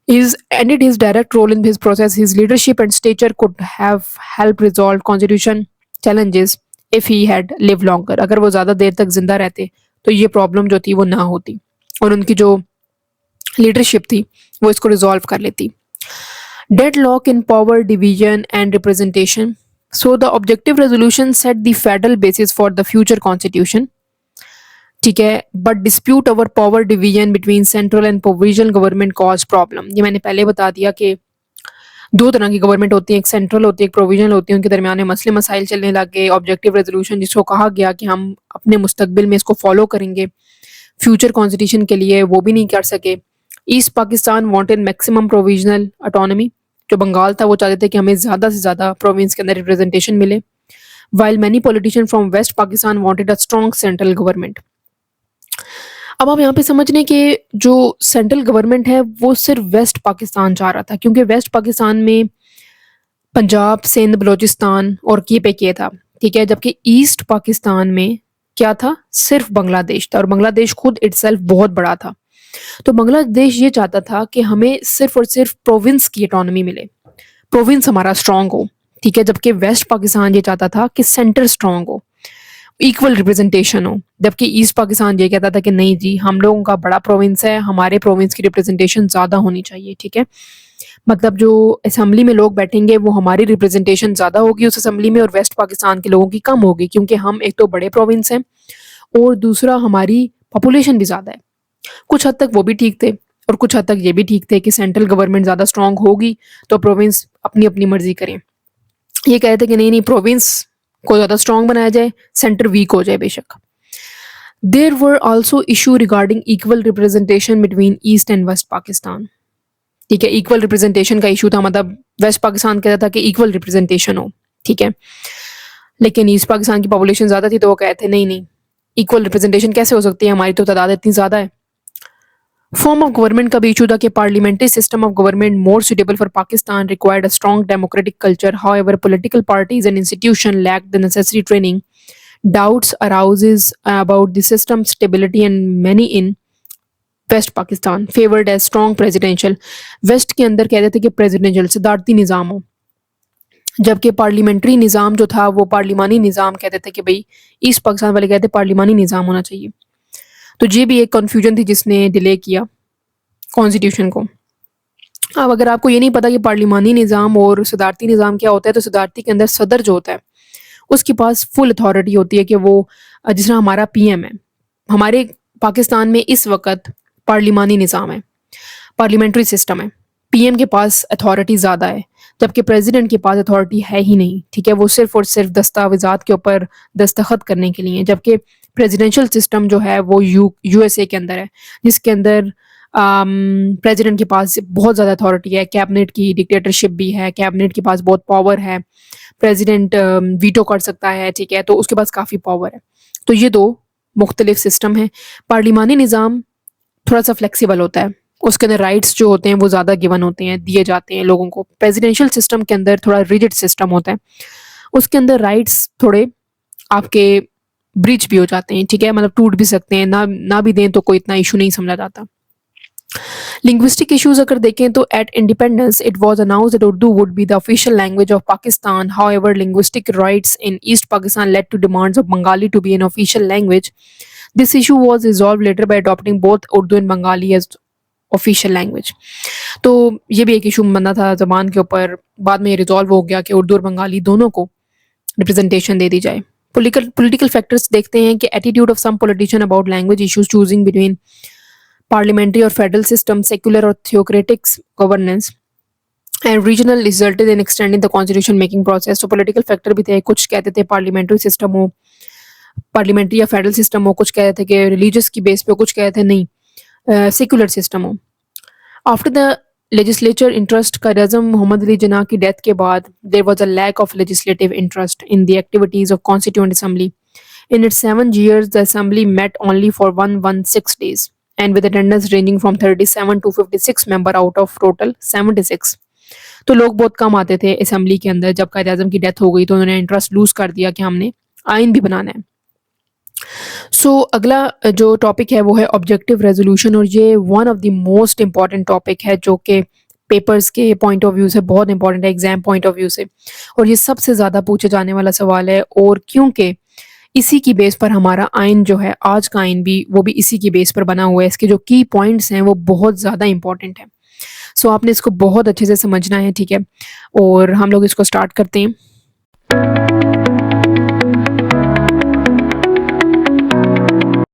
He's ended his direct role in this process. His leadership and stature could have helped resolve constitution challenges if he had lived longer. अगर वो ज़्यादा देर तक जिंदा रहते तो ये प्रॉब्लम जो थी वो ना होती और उनकी जो लीडरशिप थी वो इसको रिजॉल्व कर लेती. Deadlock in power division and representation. So the objective resolution set the federal basis for the future constitution. ठीक है, but dispute over power division between central and provisional government cause problem. ये मैंने पहले बता दिया कि दो तरह की गवर्नमेंट होती है, एक सेंट्रल होती है, एक प्रोविजनल होती है. उनके दरमियान में मसले मसाइल चलने लग गए. ऑब्जेक्टिव रेजोल्यूशन जिसको कहा गया कि हम अपने मुस्तकबिल में इसको फॉलो करेंगे फ्यूचर कॉन्स्टिट्यूशन के लिए, वो भी नहीं कर सके. East Pakistan wanted maximum provisional autonomy. जो बंगाल था वो चाहते थे कि हमें ज़्यादा से ज़्यादा प्रोविंस के अंदर रिप्रेजेंटेशन मिले, while many politician from West Pakistan wanted a strong central government. अब आप यहाँ पे समझ लें कि जो सेंट्रल गवर्नमेंट है वो सिर्फ वेस्ट पाकिस्तान चाह रहा था, क्योंकि वेस्ट पाकिस्तान में पंजाब, सिंध, बलोचिस्तान और के था, ठीक है. जबकि ईस्ट पाकिस्तान में क्या था? सिर्फ बांग्लादेश था और बांग्लादेश खुद इटसेल्फ बहुत बड़ा था. तो बांग्लादेश ये चाहता था कि हमें सिर्फ और सिर्फ प्रोविंस की ऑटोनॉमी मिले, प्रोविंस हमारा स्ट्रांग हो, ठीक है. जबकि वेस्ट पाकिस्तान ये चाहता था कि सेंटर स्ट्रांग हो, इक्वल रिप्रेजेंटेशन हो. जबकि ईस्ट पाकिस्तान ये कहता था कि नहीं जी, हम लोगों का बड़ा प्रोविंस है, हमारे प्रोविंस की रिप्रेजेंटेशन ज़्यादा होनी चाहिए, ठीक है. मतलब जो असेंबली में लोग बैठेंगे वो हमारी रिप्रेजेंटेशन ज़्यादा होगी उस असेंबली में और वेस्ट पाकिस्तान के लोगों की कम होगी, क्योंकि हम एक तो बड़े प्रोविंस हैं और दूसरा हमारी पॉपुलेशन भी ज़्यादा है. कुछ हद तक वो भी ठीक थे और कुछ हद तक ये भी ठीक थे कि सेंट्रल गवर्नमेंट ज़्यादा स्ट्रांग होगी तो प्रोविंस अपनी अपनी मर्जी करें. ये कहते थे कि नहीं, प्रोविंस को ज़्यादा स्ट्रांग बनाया जाए, सेंटर वीक हो जाए बेशक. There were also issue regarding equal representation between East and West Pakistan, ठीक है. इक्वल रिप्रेजेंटेशन का इशू था, मतलब वेस्ट पाकिस्तान कहता था कि इक्वल रिप्रेजेंटेशन हो, ठीक है. लेकिन ईस्ट पाकिस्तान की पॉपुलेशन ज़्यादा थी तो वो कहते थे नहीं, इक्वल रिप्रेजेंटेशन कैसे हो सकती है, हमारी तो तादाद इतनी ज़्यादा है. फॉर्म ऑफ गवर्नमेंट का भी इशू था कि parliamentary system of government more suitable for Pakistan required a strong democratic culture. However political parties and institution lacked the necessary training. Doubts arises about the system's stability and many in West Pakistan favoured as strong presidential. West के अंदर कहते थे कि presidential सदारती निज़ाम हो, जबकि parliamentary निज़ाम जो था वो पार्लिमानी निज़ाम कहते थे कि भाई ईस्ट पाकिस्तान वाले कहते पार्लिमानी निज़ाम होना चाहिए. तो ये भी एक कन्फ्यूजन थी जिसने डिले किया कॉन्स्टिट्यूशन को. अब अगर आपको ये नहीं पता कि पार्लिमानी निज़ाम और सदारती निज़ाम क्या होता है, तो सदारती के अंदर सदर जो होता है उसके पास फुल अथॉरिटी होती है कि वो जिस तरह हमारा पीएम है. हमारे पाकिस्तान में इस वक्त पार्लिमानी निज़ाम है, पार्लियामेंट्री सिस्टम है, पीएम के पास अथॉरिटी ज़्यादा है, जबकि प्रेसिडेंट के पास अथॉरिटी है ही नहीं, ठीक है. वो सिर्फ और सिर्फ दस्तावेजात के ऊपर दस्तखत करने के लिए. जबकि प्रेसिडेंशियल सिस्टम जो है वो यूएसए के अंदर है, जिसके अंदर प्रेसिडेंट के पास बहुत ज़्यादा अथॉरिटी है, कैबिनेट की डिक्टेटरशिप भी है, कैबिनेट के पास बहुत पावर है, प्रेसिडेंट वीटो कर सकता है, ठीक है. तो उसके पास काफ़ी पावर है. तो ये दो मुख्तलिफ सिस्टम है. पार्लिमानी निज़ाम थोड़ा सा फ्लेक्सिबल होता है, उसके अंदर राइट्स जो होते हैं वो ज़्यादा गिवन होते हैं, दिए जाते हैं लोगों को. प्रेसिडेंशियल सिस्टम के अंदर थोड़ा रिजिड सिस्टम होता है, उसके अंदर राइट्स थोड़े आपके ब्रीच भी हो जाते हैं, ठीक है. मतलब टूट भी सकते हैं, ना भी दें तो कोई इतना इशू नहीं समझा जाता. लिंग्विस्टिक इश्यूज अगर देखें तो at independence it was announced that Urdu would be the official language of Pakistan. However linguistic rights in East Pakistan led to demands of Bengali to be an official language. This issue was resolved later by adopting both Urdu and Bengali as official language. तो ये भी एक issue बना था ज़बान के ऊपर, बाद में ये रिजॉल्व हो गया कि उर्दू और बंगाली दोनों को रिप्रेजेंटेशन दे दी जाए। पॉलिटिकल फैक्टर्स देखते हैं कि attitude of some politician about language issues, choosing between parliamentary और फेडरल सिस्टम, सेक्युलर और theocratic governance and regional resulted in extending the constitution making process. तो पॉलिटिकल फैक्टर भी थे, कुछ कहते थे पार्लियामेंट्री सिस्टम हो, पार्लियामेंट्री या फेडरल सिस्टम हो, कुछ कहते थे कि रिलीजियस की बेस पे, कुछ कहते थे नहीं सेक्युलर सिस्टम हो। After the legislature interest Quaid-e-Azam Mohammad Ali Jinnah की डेथ के बाद there was a lack of legislative interest in the activities of constituent assembly. In its 7 years, the assembly met only for 116 days and with attendance ranging from 37 to 56 member out of total 76। तो लोग बहुत कम आते थे assembly के अंदर। जब कायद-ए-आज़म की death हो गई तो उन्होंने इंटरेस्ट लूज कर दिया कि हमने आइन भी बनाना है। अगला जो टॉपिक है वो है ऑब्जेक्टिव रेजोल्यूशन, और ये one of the most important topic है जो कि पेपर्स के पॉइंट ऑफ व्यू से बहुत इंपॉर्टेंट है, एग्जाम पॉइंट ऑफ व्यू से, और ये सबसे ज़्यादा पूछे जाने वाला सवाल है। और क्योंकि इसी की बेस पर हमारा आइन जो है, आज का आइन भी, वो भी इसी की बेस पर बना हुआ है। इसके जो की पॉइंट्स हैं वो बहुत ज़्यादा इंपॉर्टेंट है। आपने इसको बहुत अच्छे से समझना है, ठीक है। और हम लोग इसको स्टार्ट करते हैं।